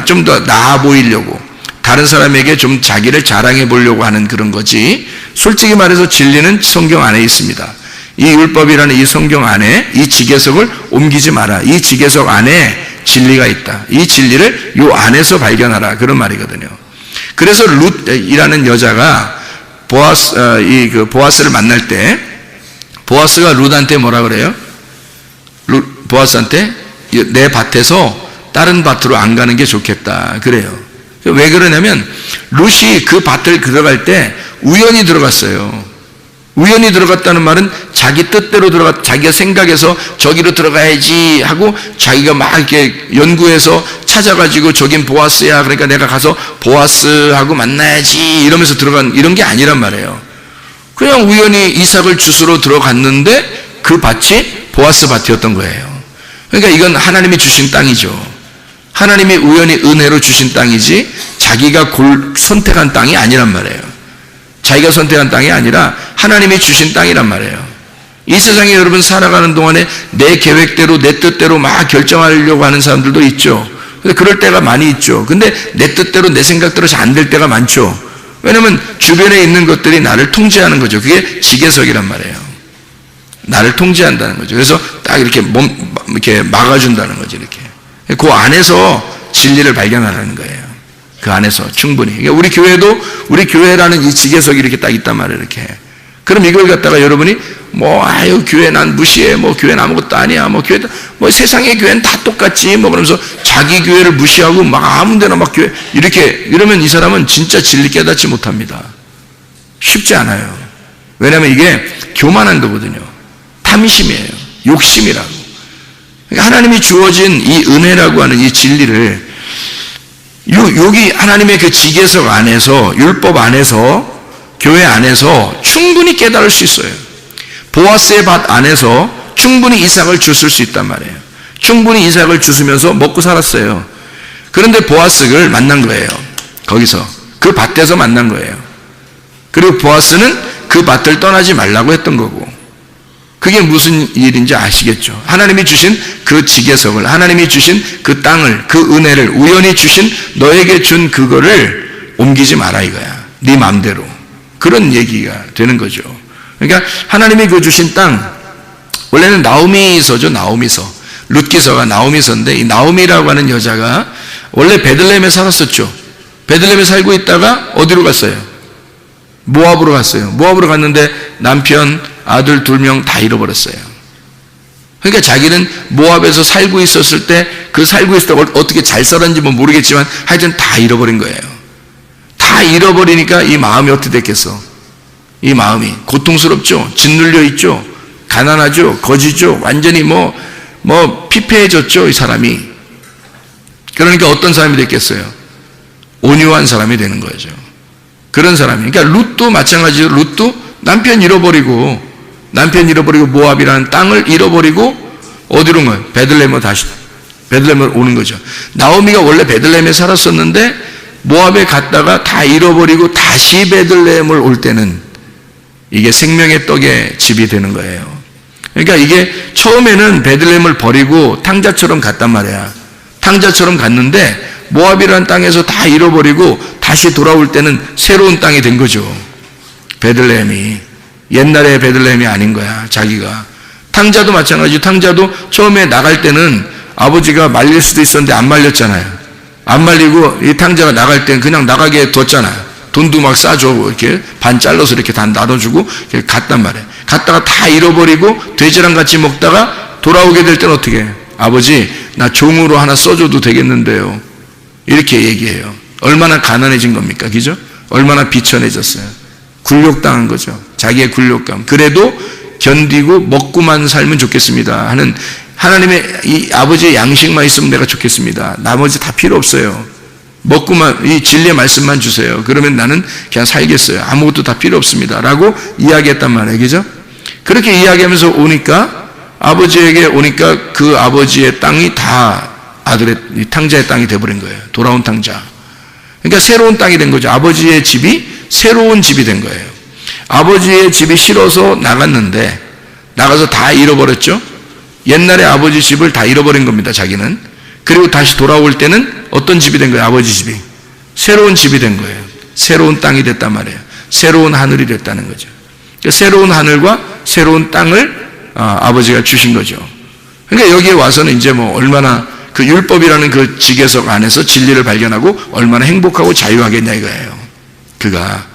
좀 더 나아 보이려고, 다른 사람에게 좀 자기를 자랑해 보려고 하는 그런 거지. 솔직히 말해서 진리는 성경 안에 있습니다. 이 율법이라는 이 성경 안에 이 지계석을 옮기지 마라. 이 지계석 안에 진리가 있다. 이 진리를 요 안에서 발견하라. 그런 말이거든요. 그래서 룻이라는 여자가 보아스를 만날 때 보아스가 룻한테 뭐라 그래요? 보아스한테 내 밭에서 다른 밭으로 안 가는 게 좋겠다. 그래요. 왜 그러냐면 룻이 그 밭을 들어갈 때 우연히 들어갔어요. 우연히 들어갔다는 말은 자기 뜻대로 자기가 생각해서 저기로 들어가야지 하고 자기가 막 이렇게 연구해서 찾아가지고 저긴 보아스야. 그러니까 내가 가서 보아스하고 만나야지 이러면서 들어간 이런 게 아니란 말이에요. 그냥 우연히 이삭을 주스러 들어갔는데 그 밭이 보아스 밭이었던 거예요. 그러니까 이건 하나님이 주신 땅이죠. 하나님이 우연히 은혜로 주신 땅이지 자기가 선택한 땅이 아니란 말이에요. 자기가 선택한 땅이 아니라 하나님이 주신 땅이란 말이에요. 이 세상에 여러분 살아가는 동안에 내 계획대로 내 뜻대로 막 결정하려고 하는 사람들도 있죠. 근데 그럴 때가 많이 있죠. 근데 내 뜻대로 내 생각대로 잘 안 될 때가 많죠. 왜냐면 주변에 있는 것들이 나를 통제하는 거죠. 그게 지계석이란 말이에요. 나를 통제한다는 거죠. 그래서 딱 이렇게 이렇게 막아준다는 거죠. 이렇게. 그 안에서 진리를 발견하라는 거예요. 그 안에서 충분히. 그러니까 우리 교회라는 이 지계석이 이렇게 딱 있단 말이에요. 이렇게. 그럼 이걸 갖다가 여러분이 교회 난 무시해. 교회는 아무것도 아니야. 세상의 교회는 다 똑같지. 그러면서 자기 교회를 무시하고 막 아무데나 막 교회 이러면 이 사람은 진짜 진리 깨닫지 못합니다. 쉽지 않아요. 왜냐하면 이게 교만한 거거든요. 탐심이에요. 욕심이라고. 그러니까 하나님이 주어진 이 은혜라고 하는 이 진리를 여기 하나님의 그 지계석 안에서, 율법 안에서, 교회 안에서 충분히 깨달을 수 있어요. 보아스의 밭 안에서 충분히 이삭을 주실 수 있단 말이에요. 충분히 이삭을 주시면서 먹고 살았어요. 그런데 보아스를 만난 거예요. 거기서. 그 밭에서 만난 거예요. 그리고 보아스는 그 밭을 떠나지 말라고 했던 거고. 그게 무슨 일인지 아시겠죠? 하나님이 주신 그 지계석을, 하나님이 주신 그 땅을, 그 은혜를, 우연히 주신 너에게 준 그거를 옮기지 마라 이거야. 네 마음대로. 그런 얘기가 되는 거죠. 그러니까 하나님이 그 주신 땅, 원래는 나오미서죠. 나오미서. 룻기서가 나오미서인데 이 나오미라고 하는 여자가 원래 베들레헴에 살았었죠. 베들레헴에 살고 있다가 어디로 갔어요? 모압으로 갔어요. 모압으로 갔는데 남편, 아들 2명 다 잃어버렸어요. 그러니까 자기는 모압에서 살고 있었을 때 그 살고 있을 때 어떻게 잘 살았는지 모르겠지만 하여튼 다 잃어버린 거예요. 다 잃어버리니까 이 마음이 어떻게 됐겠어? 이 마음이 고통스럽죠. 짓눌려 있죠. 가난하죠. 거지죠. 완전히 피폐해졌죠. 이 사람이. 그러니까 어떤 사람이 됐겠어요? 온유한 사람이 되는 거죠. 그런 사람이. 그러니까 룻도 마찬가지로 룻도 남편 잃어버리고 모압이라는 땅을 잃어버리고 어디로 온 거예요? 베들레헴으로 오는 거죠. 나오미가 원래 베들레헴에 살았었는데 모압에 갔다가 다 잃어버리고 다시 베들레헴을 올 때는 이게 생명의 떡의 집이 되는 거예요. 그러니까 이게 처음에는 베들레헴을 버리고 탕자처럼 갔단 말이야. 탕자처럼 갔는데 모압이라는 땅에서 다 잃어버리고 다시 돌아올 때는 새로운 땅이 된 거죠. 베들레헴이. 옛날의 베들레헴이 아닌 거야. 자기가. 탕자도 마찬가지죠. 탕자도 처음에 나갈 때는 아버지가 말릴 수도 있었는데 안 말렸잖아요. 안 말리고 이 탕자가 나갈 때는 그냥 나가게 뒀잖아요. 돈도 막 싸줘. 이렇게 반 잘라서 이렇게 다 나눠주고 이렇게 갔단 말이에요. 갔다가 다 잃어버리고 돼지랑 같이 먹다가 돌아오게 될 때는 어떻게 해요? 아버지 나 종으로 하나 써줘도 되겠는데요. 이렇게 얘기해요. 얼마나 가난해진 겁니까? 그죠? 얼마나 비천해졌어요. 굴욕당한 거죠. 자기의 굴욕감. 그래도 견디고 먹고만 살면 좋겠습니다 하는 하나님의 이 아버지의 양식만 있으면 내가 좋겠습니다. 나머지 다 필요 없어요. 먹고만 이 진리의 말씀만 주세요. 그러면 나는 그냥 살겠어요. 아무것도 다 필요 없습니다 라고 이야기했단 말이에요. 그죠? 그렇게 이야기하면서 오니까 아버지에게 오니까 그 아버지의 땅이 다 아들의 이 탕자의 땅이 돼버린 거예요. 돌아온 탕자. 그러니까 새로운 땅이 된 거죠. 아버지의 집이 새로운 집이 된 거예요. 아버지의 집이 싫어서 나갔는데 나가서 다 잃어버렸죠. 옛날에 아버지 집을 다 잃어버린 겁니다. 자기는. 그리고 다시 돌아올 때는 어떤 집이 된 거예요? 아버지 집이 새로운 집이 된 거예요. 새로운 땅이 됐단 말이에요. 새로운 하늘이 됐다는 거죠. 그러니까 새로운 하늘과 새로운 땅을 아버지가 주신 거죠. 그러니까 여기에 와서는 이제 뭐 얼마나 그 율법이라는 그 지계석 안에서 진리를 발견하고 얼마나 행복하고 자유하겠냐 이거예요. 그가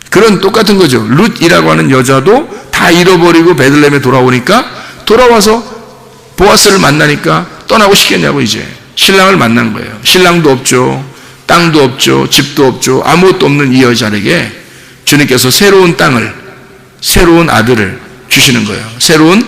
그런 똑같은 거죠. 룻이라고 하는 여자도 다 잃어버리고 베들레헴에 돌아오니까 돌아와서 보아스를 만나니까 떠나고 싶겠냐고 이제 신랑을 만난 거예요. 신랑도 없죠. 땅도 없죠. 집도 없죠. 아무것도 없는 이 여자에게 주님께서 새로운 땅을 새로운 아들을 주시는 거예요. 새로운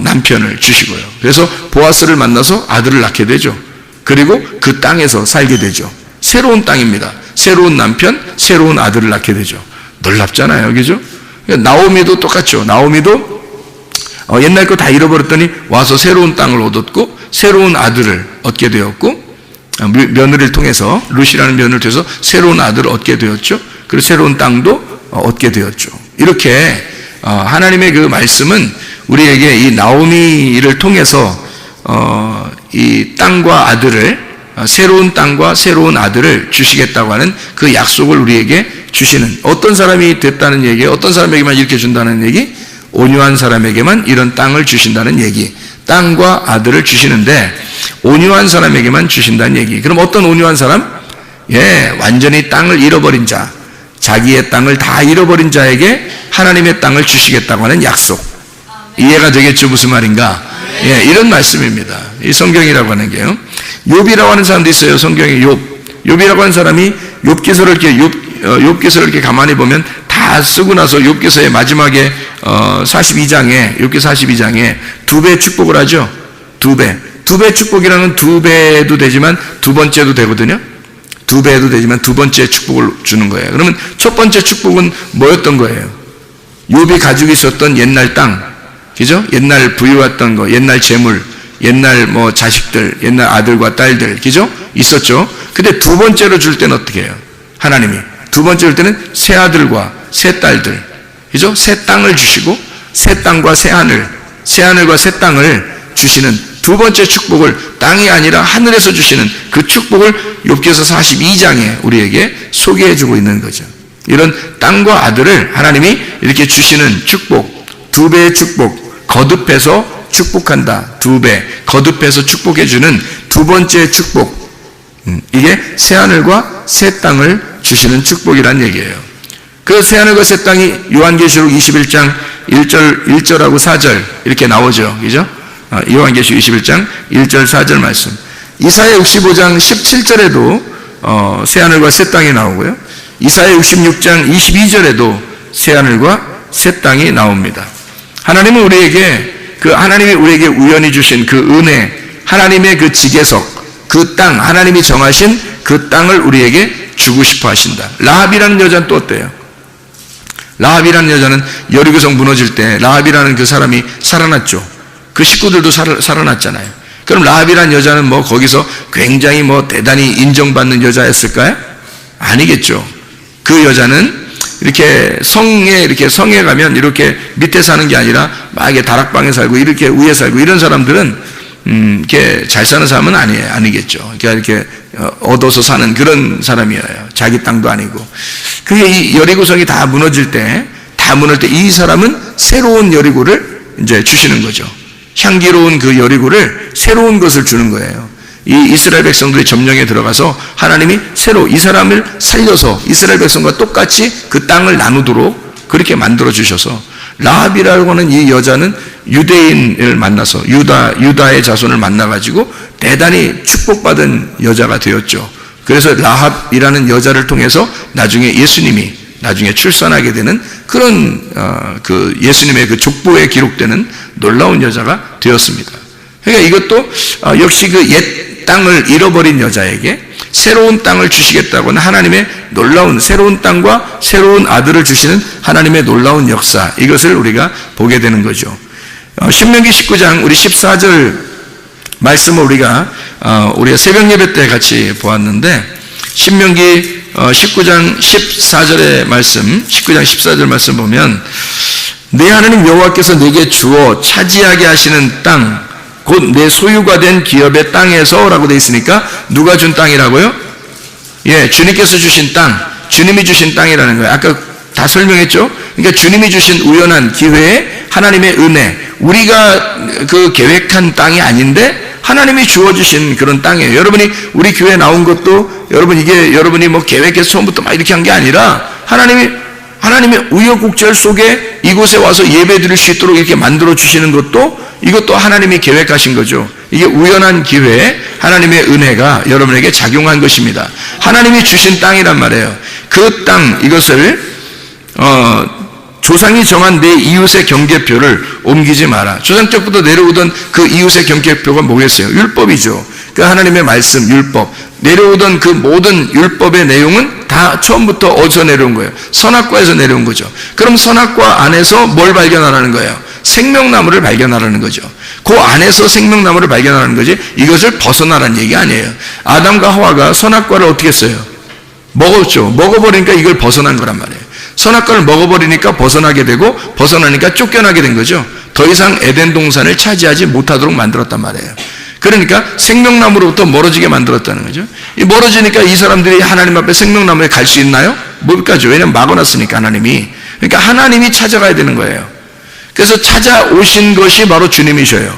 남편을 주시고요. 그래서 보아스를 만나서 아들을 낳게 되죠. 그리고 그 땅에서 살게 되죠. 새로운 땅입니다. 새로운 남편, 새로운 아들을 낳게 되죠. 놀랍잖아요. 그죠? 나오미도 똑같죠. 나오미도 옛날 거 다 잃어버렸더니 와서 새로운 땅을 얻었고 새로운 아들을 얻게 되었고 며느리를 통해서 룻이라는 며느리를 통해서 새로운 아들을 얻게 되었죠. 그리고 새로운 땅도 얻게 되었죠. 이렇게 하나님의 그 말씀은 우리에게 이 나오미를 통해서 이 땅과 아들을 새로운 땅과 새로운 아들을 주시겠다고 하는 그 약속을 우리에게 주시는 어떤 사람이 됐다는 얘기, 어떤 사람에게만 이렇게 준다는 얘기, 온유한 사람에게만 이런 땅을 주신다는 얘기, 땅과 아들을 주시는데 온유한 사람에게만 주신다는 얘기. 그럼 어떤 온유한 사람? 완전히 땅을 잃어버린 자, 자기의 땅을 다 잃어버린 자에게 하나님의 땅을 주시겠다고 하는 약속. 이해가 되겠죠? 무슨 말인가? 이런 말씀입니다. 이 성경이라고 하는 게요. 욥이라고 하는 사람도 있어요. 성경에 욥이라고 하는 사람이 욥기서를 이렇게 가만히 보면 다 쓰고 나서 욥기서의 마지막에 42장에 욥기 42장에 두 배 축복을 하죠. 두 배 축복이라는 두 배도 되지만 두 번째도 되거든요. 두 배도 되지만 두 번째 축복을 주는 거예요. 그러면 첫 번째 축복은 뭐였던 거예요? 욥이 가지고 있었던 옛날 땅, 그죠? 옛날 부유했던 거, 옛날 재물, 옛날 뭐 자식들, 옛날 아들과 딸들, 그죠? 있었죠. 근데 두 번째로 줄 때는 어떻게 해요? 하나님이 두 번째로 줄 때는 새 아들과 새 딸들, 그죠? 새 땅을 주시고 새 땅과 새 하늘과 새 땅을 주시는 두 번째 축복을 땅이 아니라 하늘에서 주시는 그 축복을 욥기서 42장에 우리에게 소개해주고 있는 거죠. 이런 땅과 아들을 하나님이 이렇게 주시는 축복, 두 배의 축복, 거듭해서 축복한다. 두 배, 거듭해서 축복해주는 두 번째 축복. 이게 새하늘과 새 땅을 주시는 축복이란 얘기예요. 그 새하늘과 새 땅이 요한계시록 21장 1절하고 4절 이렇게 나오죠. 그죠? 요한계시록 21장 1절 4절 말씀. 이사야 65장 17절에도 새하늘과 새 땅이 나오고요. 이사야 66장 22절에도 새하늘과 새 땅이 나옵니다. 하나님은 우리에게 하나님이 우리에게 우연히 주신 그 은혜, 하나님의 그 지계석, 그 땅, 하나님이 정하신 그 땅을 우리에게 주고 싶어 하신다. 라합이라는 여자는 또 어때요? 라합이라는 여자는 여리고성 무너질 때 라합이라는 그 사람이 살아났죠. 그 식구들도 살아났잖아요. 그럼 라합이라는 여자는 뭐 거기서 굉장히 뭐 대단히 인정받는 여자였을까요? 아니겠죠. 그 여자는 이렇게 성에 가면 이렇게 밑에 사는 게 아니라 막 이렇게 다락방에 살고 이렇게 위에 살고 이런 사람들은 이렇게 잘 사는 사람은 아니겠죠. 그러니까 이렇게 얻어서 사는 그런 사람이에요. 자기 땅도 아니고. 그게 이 여리고성이 다 무너질 때 이 사람은 새로운 여리고를 이제 주시는 거죠. 향기로운 그 여리고를 새로운 것을 주는 거예요. 이 이스라엘 백성들이 점령에 들어가서 하나님이 새로 이 사람을 살려서 이스라엘 백성과 똑같이 그 땅을 나누도록 그렇게 만들어 주셔서 라합이라고 하는 이 여자는 유대인을 만나서 유다의 자손을 만나가지고 대단히 축복받은 여자가 되었죠. 그래서 라합이라는 여자를 통해서 나중에 예수님이 나중에 출산하게 되는 그런 그 예수님의 그 족보에 기록되는 놀라운 여자가 되었습니다. 그러니까 이것도 역시 그 옛 땅을 잃어버린 여자에게 새로운 땅을 주시겠다고 하는 하나님의 놀라운 새로운 땅과 새로운 아들을 주시는 하나님의 놀라운 역사, 이것을 우리가 보게 되는 거죠. 신명기 19장 우리 14절 말씀을 우리가 새벽 예배 때 같이 보았는데 신명기 19장 14절의 말씀, 19장 14절 말씀 보면 내 하나님 여호와께서 내게 주어 차지하게 하시는 땅, 곧 내 소유가 된 기업의 땅에서 라고 되어 있으니까 누가 준 땅이라고요? 예, 주님께서 주신 땅, 주님이 주신 땅이라는 거예요. 아까 다 설명했죠? 그러니까 주님이 주신 우연한 기회에 하나님의 은혜, 우리가 그 계획한 땅이 아닌데 하나님이 주어주신 그런 땅이에요. 여러분이 우리 교회에 나온 것도 여러분이 뭐 계획해서 처음부터 막 이렇게 한 게 아니라 하나님의 우여곡절 속에 이곳에 와서 예배 드릴 수 있도록 이렇게 만들어 주시는 것도 이것도 하나님이 계획하신 거죠. 이게 우연한 기회에 하나님의 은혜가 여러분에게 작용한 것입니다. 하나님이 주신 땅이란 말이에요. 그 땅, 이것을 조상이 정한 내 이웃의 경계표를 옮기지 마라. 조상 때부터 내려오던 그 이웃의 경계표가 뭐겠어요? 율법이죠. 그 하나님의 말씀, 율법. 내려오던 그 모든 율법의 내용은 다 처음부터 어디서 내려온 거예요? 선악과에서 내려온 거죠. 그럼 선악과 안에서 뭘 발견하라는 거예요? 생명나무를 발견하라는 거죠. 그 안에서 생명나무를 발견하라는 거지 이것을 벗어나라는 얘기 아니에요. 아담과 하와가 선악과를 어떻게 했어요? 먹었죠. 먹어버리니까 이걸 벗어난 거란 말이에요. 선악과를 먹어버리니까 벗어나게 되고 벗어나니까 쫓겨나게 된 거죠. 더 이상 에덴 동산을 차지하지 못하도록 만들었단 말이에요. 그러니까 생명나무로부터 멀어지게 만들었다는 거죠. 이 멀어지니까 이 사람들이 하나님 앞에 생명나무에 갈 수 있나요? 못 가죠. 왜냐면 막아놨으니까 하나님이. 그러니까 하나님이 찾아가야 되는 거예요. 그래서 찾아오신 것이 바로 주님이셔요.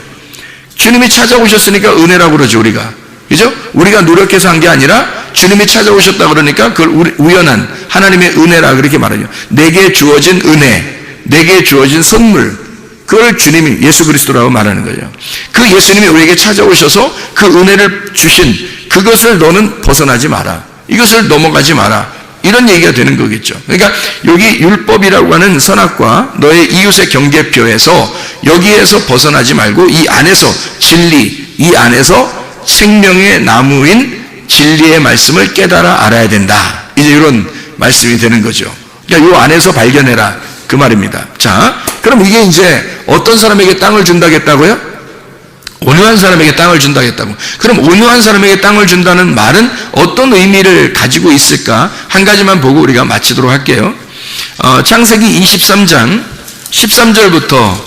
주님이 찾아오셨으니까 은혜라고 그러죠, 우리가. 그죠? 우리가 노력해서 한 게 아니라 주님이 찾아오셨다 그러니까 그걸 우연한 하나님의 은혜라 그렇게 말하죠. 내게 주어진 은혜, 내게 주어진 선물, 그걸 주님이 예수 그리스도라고 말하는 거죠. 그 예수님이 우리에게 찾아오셔서 그 은혜를 주신 그것을 너는 벗어나지 마라. 이것을 넘어가지 마라. 이런 얘기가 되는 거겠죠. 그러니까 여기 율법이라고 하는 선악과 너의 이웃의 경계표에서 여기에서 벗어나지 말고 이 안에서 진리, 이 안에서 생명의 나무인 진리의 말씀을 깨달아 알아야 된다. 이제 이런 말씀이 되는 거죠. 그러니까 이 안에서 발견해라. 그 말입니다. 자, 그럼 이게 이제 어떤 사람에게 땅을 준다겠다고요? 온유한 사람에게 땅을 준다겠다고. 그럼 온유한 사람에게 땅을 준다는 말은 어떤 의미를 가지고 있을까? 한 가지만 보고 우리가 마치도록 할게요. 창세기 23장 13절부터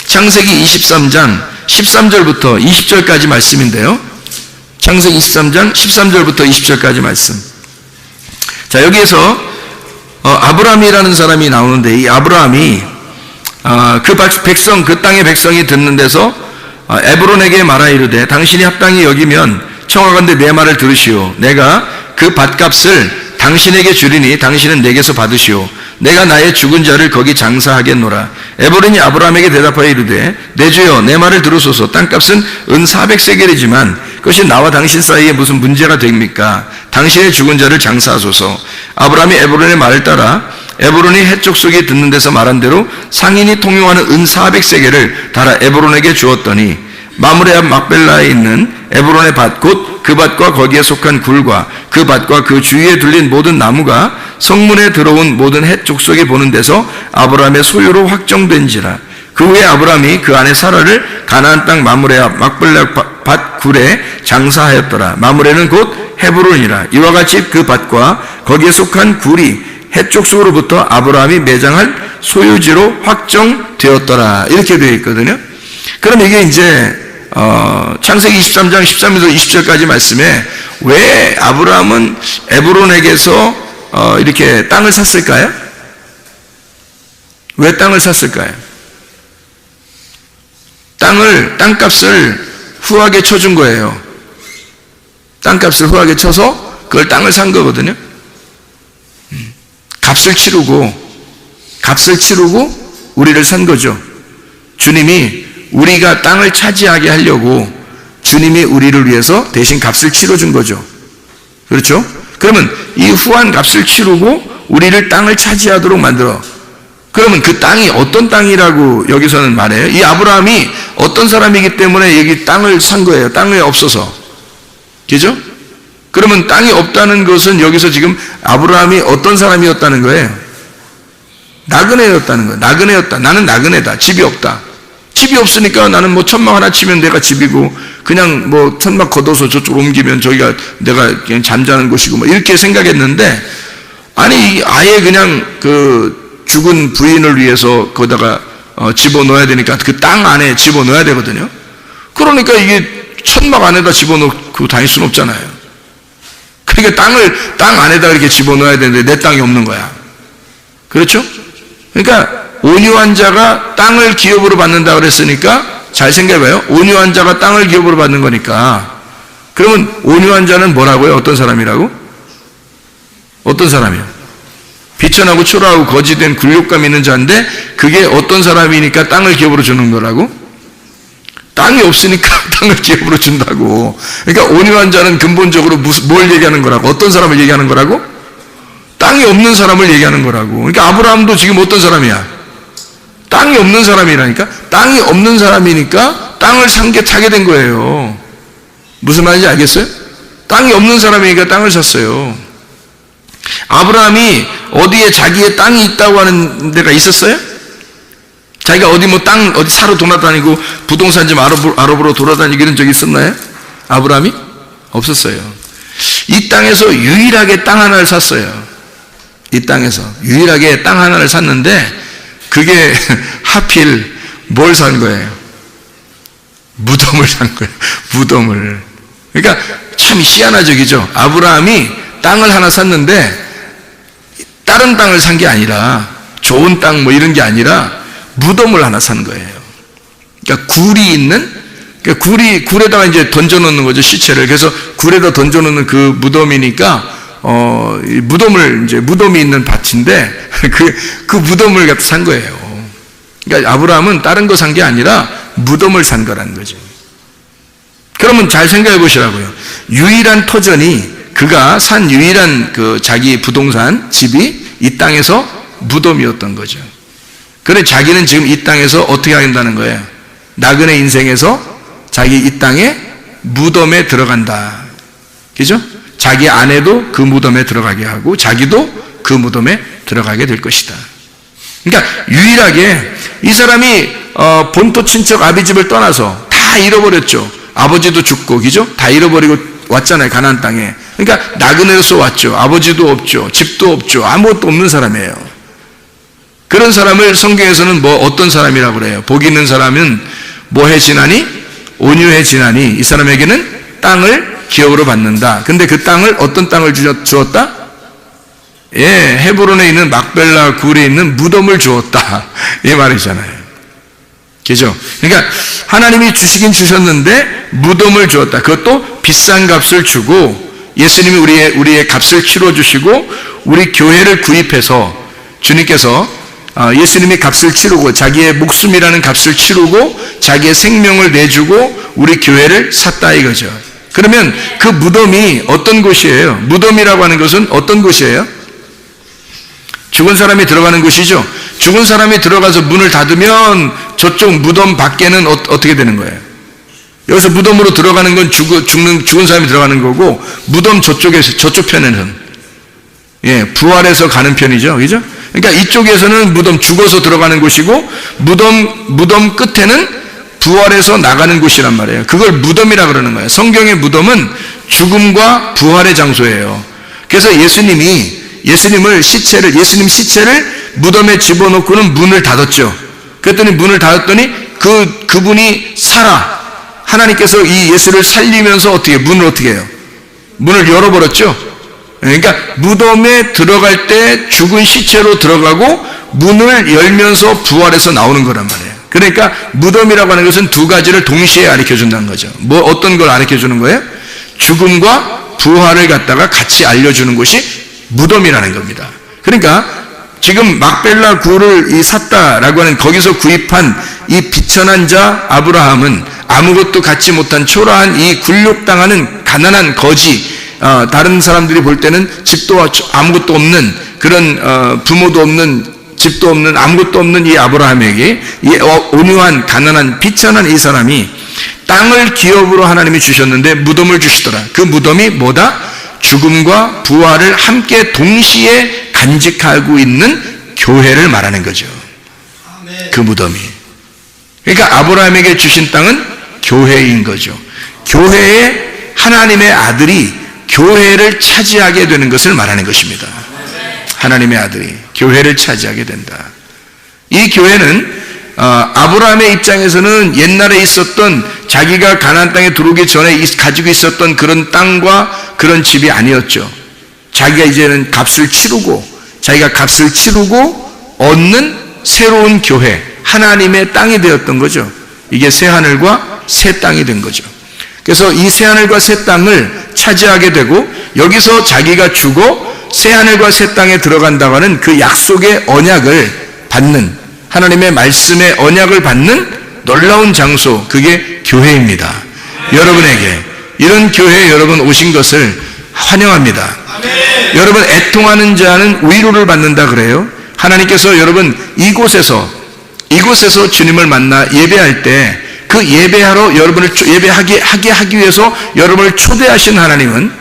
창세기 23장 13절부터 20절까지 말씀인데요. 창세기 23장 13절부터 20절까지 말씀. 자, 여기에서 아브라함이라는 사람이 나오는데 이 아브라함이 그 땅의 백성이 듣는 데서 에브론에게 말하 이르되 당신이 합당히 여기면 청하건대 내 말을 들으시오. 내가 그 밭값을 당신에게 주리니 당신은 내게서 받으시오. 내가 나의 죽은 자를 거기 장사하겠노라. 에브론이 아브라함에게 대답하여 이르되 내 주여 내 말을 들으소서. 땅값은 은 400세겔이지만 그것이 나와 당신 사이에 무슨 문제가 됩니까? 당신의 죽은 자를 장사하소서. 아브라함이 에브론의 말을 따라 에브론이 해족속이 듣는 데서 말한 대로 상인이 통용하는 은 400세겔을 달아 에브론에게 주었더니 마므레 앞 막벨라에 있는 에브론의 밭 곧 그 밭과 거기에 속한 굴과 그 밭과 그 주위에 둘린 모든 나무가 성문에 들어온 모든 헷족속이 보는 데서 아브라함의 소유로 확정된지라. 그 후에 아브라함이 그 안에 사라를 가나안 땅 마므레 앞 막벨라 밭 굴에 장사하였더라. 마므레는 곧 헤브론이라. 이와 같이 그 밭과 거기에 속한 굴이 헷족속으로부터 아브라함이 매장할 소유지로 확정되었더라. 이렇게 되어 있거든요. 그럼 이게 이제 창세기 23장 13절부터 20절까지 말씀에 왜 아브라함은 에브론에게서 이렇게 땅을 샀을까요? 왜 땅을 샀을까요? 땅값을 후하게 쳐준 거예요. 땅값을 후하게 쳐서 그걸 땅을 산 거거든요. 값을 치르고 우리를 산 거죠. 주님이 우리가 땅을 차지하게 하려고 주님이 우리를 위해서 대신 값을 치러준 거죠. 그렇죠? 그러면 이 후한 값을 치르고 우리를 땅을 차지하도록 만들어. 그러면 그 땅이 어떤 땅이라고 여기서는 말해요? 이 아브라함이 어떤 사람이기 때문에 여기 땅을 산 거예요. 땅이 없어서. 그죠? 그러면 땅이 없다는 것은 여기서 지금 아브라함이 어떤 사람이었다는 거예요? 나그네였다는 거예요. 나그네였다. 나는 나그네다. 집이 없다. 집이 없으니까 나는 뭐 천막 하나 치면 내가 집이고 그냥 뭐 천막 걷어서 저쪽으로 옮기면 저기가 내가 그냥 잠자는 곳이고 뭐 이렇게 생각했는데, 아니 아예 그냥 그 죽은 부인을 위해서 거기다가 집어넣어야 되니까 그 땅 안에 집어넣어야 되거든요. 그러니까 이게 천막 안에다 집어넣고 다닐 수는 없잖아요. 그러니까 땅 안에다 이렇게 집어넣어야 되는데 내 땅이 없는 거야. 그렇죠? 그러니까 온유한 자가 땅을 기업으로 받는다 그랬으니까 잘 생각해봐요. 온유한 자가 땅을 기업으로 받는 거니까. 그러면 온유한 자는 뭐라고요? 어떤 사람이라고? 어떤 사람이요? 비천하고 초라하고 거지된 굴욕감 있는 자인데 그게 어떤 사람이니까 땅을 기업으로 주는 거라고? 땅이 없으니까 땅을 기업으로 준다고. 그러니까 온유한 자는 근본적으로 뭘 얘기하는 거라고? 어떤 사람을 얘기하는 거라고? 땅이 없는 사람을 얘기하는 거라고. 그러니까 아브라함도 지금 어떤 사람이야? 땅이 없는 사람이라니까. 땅이 없는 사람이니까 땅을 타게 된 거예요. 무슨 말인지 알겠어요? 땅이 없는 사람이니까 땅을 샀어요. 아브라함이 어디에 자기의 땅이 있다고 하는 데가 있었어요? 자기가 어디 뭐 땅 어디 사러 돌아다니고 부동산 좀 알아보러 돌아다니고 이런 적이 있었나요? 아브라함이? 없었어요. 이 땅에서 유일하게 땅 하나를 샀어요. 이 땅에서 유일하게 땅 하나를 샀는데 그게 하필 뭘 산 거예요? 무덤을 산 거예요. 무덤을. 그러니까 참 희한하죠, 그죠? 아브라함이 땅을 하나 샀는데 다른 땅을 산 게 아니라 좋은 땅 뭐 이런 게 아니라 무덤을 하나 산 거예요. 그러니까 굴이 있는, 그러니까 굴에다가 이제 던져놓는 거죠, 시체를. 그래서 굴에다 던져놓는 그 무덤이니까 무덤을 이제 무덤이 있는 밭인데 그 무덤을 갖다 산 거예요. 그러니까 아브라함은 다른 거 산 게 아니라 무덤을 산 거라는 거죠. 그러면 잘 생각해 보시라고요. 유일한 터전이 그가 산 유일한 그 자기 부동산 집이 이 땅에서 무덤이었던 거죠. 그래 자기는 지금 이 땅에서 어떻게 한다는 거예요? 나그네 인생에서 자기 이 땅에 무덤에 들어간다. 그죠? 자기 아내도 그 무덤에 들어가게 하고 자기도 그 무덤에 들어가게 될 것이다. 그러니까 유일하게 이 사람이 본토 친척 아비집을 떠나서 다 잃어버렸죠. 아버지도 죽고, 그죠? 다 잃어버리고 왔잖아요, 가나안 땅에. 그러니까 나그네로서 왔죠. 아버지도 없죠, 집도 없죠, 아무것도 없는 사람이에요. 그런 사람을 성경에서는 뭐 어떤 사람이라고 그래요? 복 있는 사람은 뭐해지나니? 온유해지나니 이 사람에게는 땅을 기업으로 받는다. 근데 그 땅을 어떤 땅을 주었다? 예, 헤브론에 있는 막벨라 굴에 있는 무덤을 주었다. 이 말이잖아요. 그죠? 그러니까 하나님이 주시긴 주셨는데 무덤을 주었다. 그것도 비싼 값을 주고 예수님이 우리의 값을 치러주시고 우리 교회를 구입해서 주님께서 예수님이 값을 치르고 자기의 목숨이라는 값을 치르고 자기의 생명을 내주고 우리 교회를 샀다 이거죠. 그러면 그 무덤이 어떤 곳이에요? 무덤이라고 하는 것은 어떤 곳이에요? 죽은 사람이 들어가는 곳이죠. 죽은 사람이 들어가서 문을 닫으면 저쪽 무덤 밖에는 어떻게 되는 거예요? 여기서 무덤으로 들어가는 건 죽은 사람이 들어가는 거고 무덤 저쪽 편에는 부활해서 가는 편이죠. 그죠? 그러니까 이쪽에서는 무덤 죽어서 들어가는 곳이고 무덤 끝에는 부활해서 나가는 곳이란 말이에요. 그걸 무덤이라 그러는 거예요. 성경의 무덤은 죽음과 부활의 장소예요. 그래서 예수님 시체를 무덤에 집어넣고는 문을 닫았죠. 그랬더니 문을 닫았더니 그분이 하나님께서 이 예수를 살리면서 문을 어떻게 해요? 문을 열어버렸죠. 그러니까 무덤에 들어갈 때 죽은 시체로 들어가고 문을 열면서 부활해서 나오는 거란 말이에요. 그러니까 무덤이라고 하는 것은 두 가지를 동시에 가르쳐 준다는 거죠. 어떤 걸 가르쳐 주는 거예요? 죽음과 부활을 갖다가 같이 알려주는 것이 무덤이라는 겁니다. 그러니까 지금 막벨라 굴을 샀다라고 하는 거기서 구입한 이 비천한 자 아브라함은 아무것도 갖지 못한 초라한 이 굴욕당하는 가난한 거지, 다른 사람들이 볼 때는 집도 아무것도 없는 그런 부모도 없는 집도 없는 아무것도 없는 이 아브라함에게 이 온유한 가난한 비천한 이 사람이 땅을 기업으로 하나님이 주셨는데 무덤을 주시더라. 그 무덤이 뭐다? 죽음과 부활을 함께 동시에 간직하고 있는 교회를 말하는 거죠. 그 무덤이. 그러니까 아브라함에게 주신 땅은 교회인 거죠. 교회에 하나님의 아들이 교회를 차지하게 되는 것을 말하는 것입니다. 하나님의 아들이 교회를 차지하게 된다. 이 교회는 아브라함의 입장에서는 옛날에 있었던 자기가 가나안 땅에 들어오기 전에 가지고 있었던 그런 땅과 그런 집이 아니었죠. 자기가 이제는 자기가 값을 치르고 얻는 새로운 교회, 하나님의 땅이 되었던 거죠. 이게 새하늘과 새 땅이 된 거죠. 그래서 이 새하늘과 새 땅을 차지하게 되고 여기서 자기가 죽어 새하늘과 새 땅에 들어간다고 하는 그 약속의 언약을 받는, 하나님의 말씀의 언약을 받는 놀라운 장소, 그게 교회입니다. 여러분에게 이런 교회에 여러분 오신 것을 환영합니다. 여러분, 애통하는 자는 위로를 받는다 그래요. 하나님께서 여러분 이곳에서 주님을 만나 예배할 때 그 예배하러 여러분을 예배하게 하기 위해서 여러분을 초대하신 하나님은,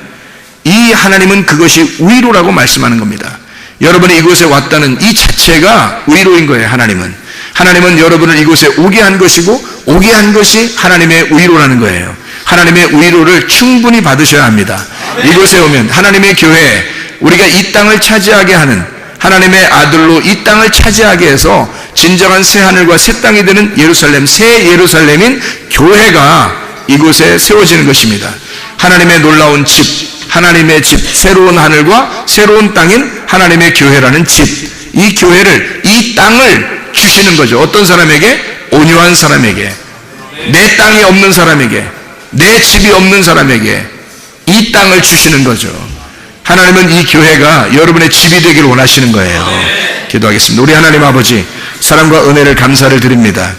이 하나님은 그것이 위로라고 말씀하는 겁니다. 여러분이 이곳에 왔다는 이 자체가 위로인 거예요. 하나님은 여러분을 이곳에 오게 한 것이고, 오게 한 것이 하나님의 위로라는 거예요. 하나님의 위로를 충분히 받으셔야 합니다. 이곳에 오면 하나님의 교회에 우리가 이 땅을 차지하게 하는, 하나님의 아들로 이 땅을 차지하게 해서 진정한 새하늘과 새 땅이 되는 예루살렘, 새 예루살렘인 교회가 이곳에 세워지는 것입니다. 하나님의 놀라운 집, 하나님의 집, 새로운 하늘과 새로운 땅인 하나님의 교회라는 집, 이 교회를, 이 땅을 주시는 거죠. 어떤 사람에게? 온유한 사람에게, 내 땅이 없는 사람에게, 내 집이 없는 사람에게 이 땅을 주시는 거죠. 하나님은 이 교회가 여러분의 집이 되기를 원하시는 거예요. 기도하겠습니다. 우리 하나님 아버지, 사랑과 은혜를 감사를 드립니다.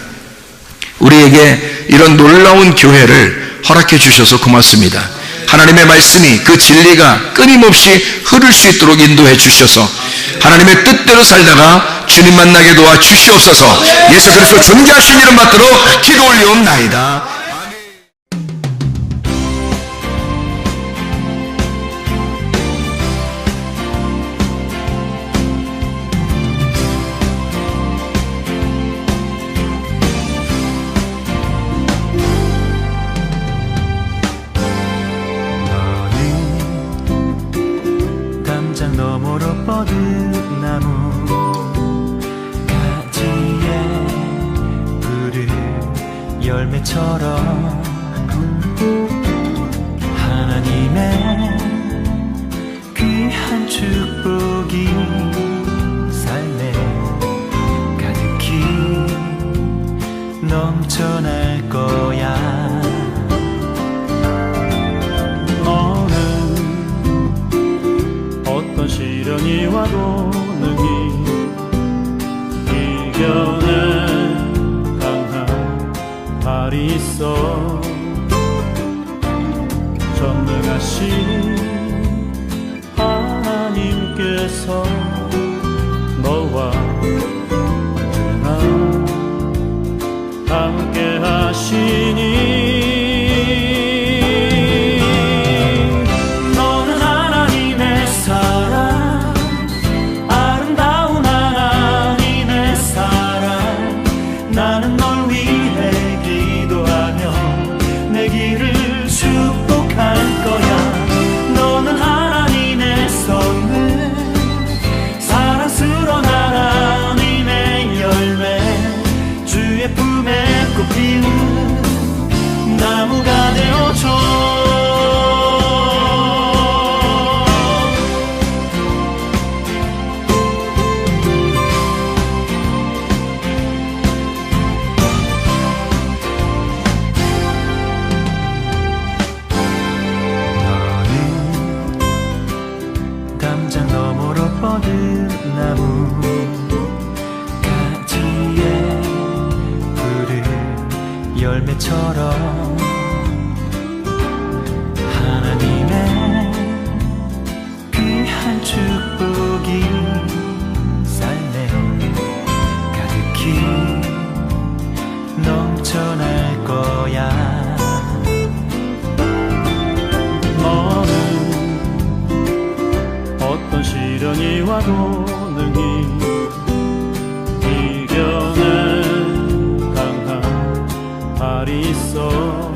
우리에게 이런 놀라운 교회를 허락해 주셔서 고맙습니다. 하나님의 말씀이, 그 진리가 끊임없이 흐를 수 있도록 인도해 주셔서 하나님의 뜻대로 살다가 주님 만나게 도와 주시옵소서. 예수 그리스도 존귀하신 이름 받들어 기도 올리옵나이다. 너머로 뻗은 나무 가지에 푸른 열매처럼 하나님의 귀한 축복이 삶에 가득히 넘쳐날 거야. 시련이 와도 능히 이겨낸 강한 발이 있어. 전능하신 하나님께서 너와 언제나 함께 하시니 나무가 되어줘. 너는 담장 너머로 뻗은 나무 가지에 푸른 열매처럼 하나님의 귀한 축복이 삶에 가득히 넘쳐날 거야. 너는 어떤 시련이 와도 능히 이겨낸 발이 있어.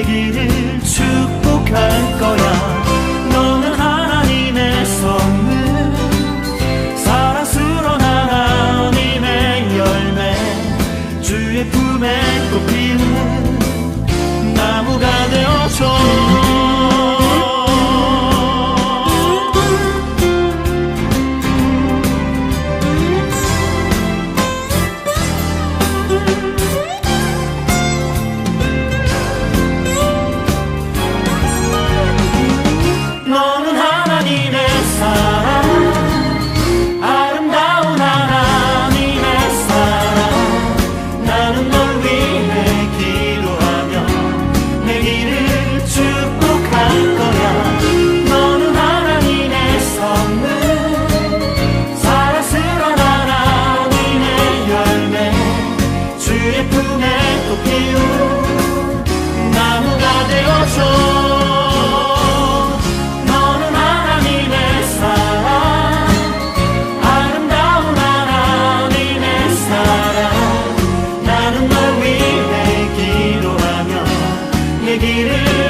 내 길을 축복할 거야. 너는 하나님의 선물, 사랑스러운 하나님의 열매, 주의 품에 꽃 피우는 나무가 되어줘. 너는 하나님의 사랑, 아름다운 하나님의 사랑. 나는 널 위해 기도하며 내 길을 축복할 거야. 너는 하나님의 선물, 사랑스러운 하나님의 열매, 주의 품에 꽃 피운 나무가 되어줘. 나는 널 위해 기도하며 내 길을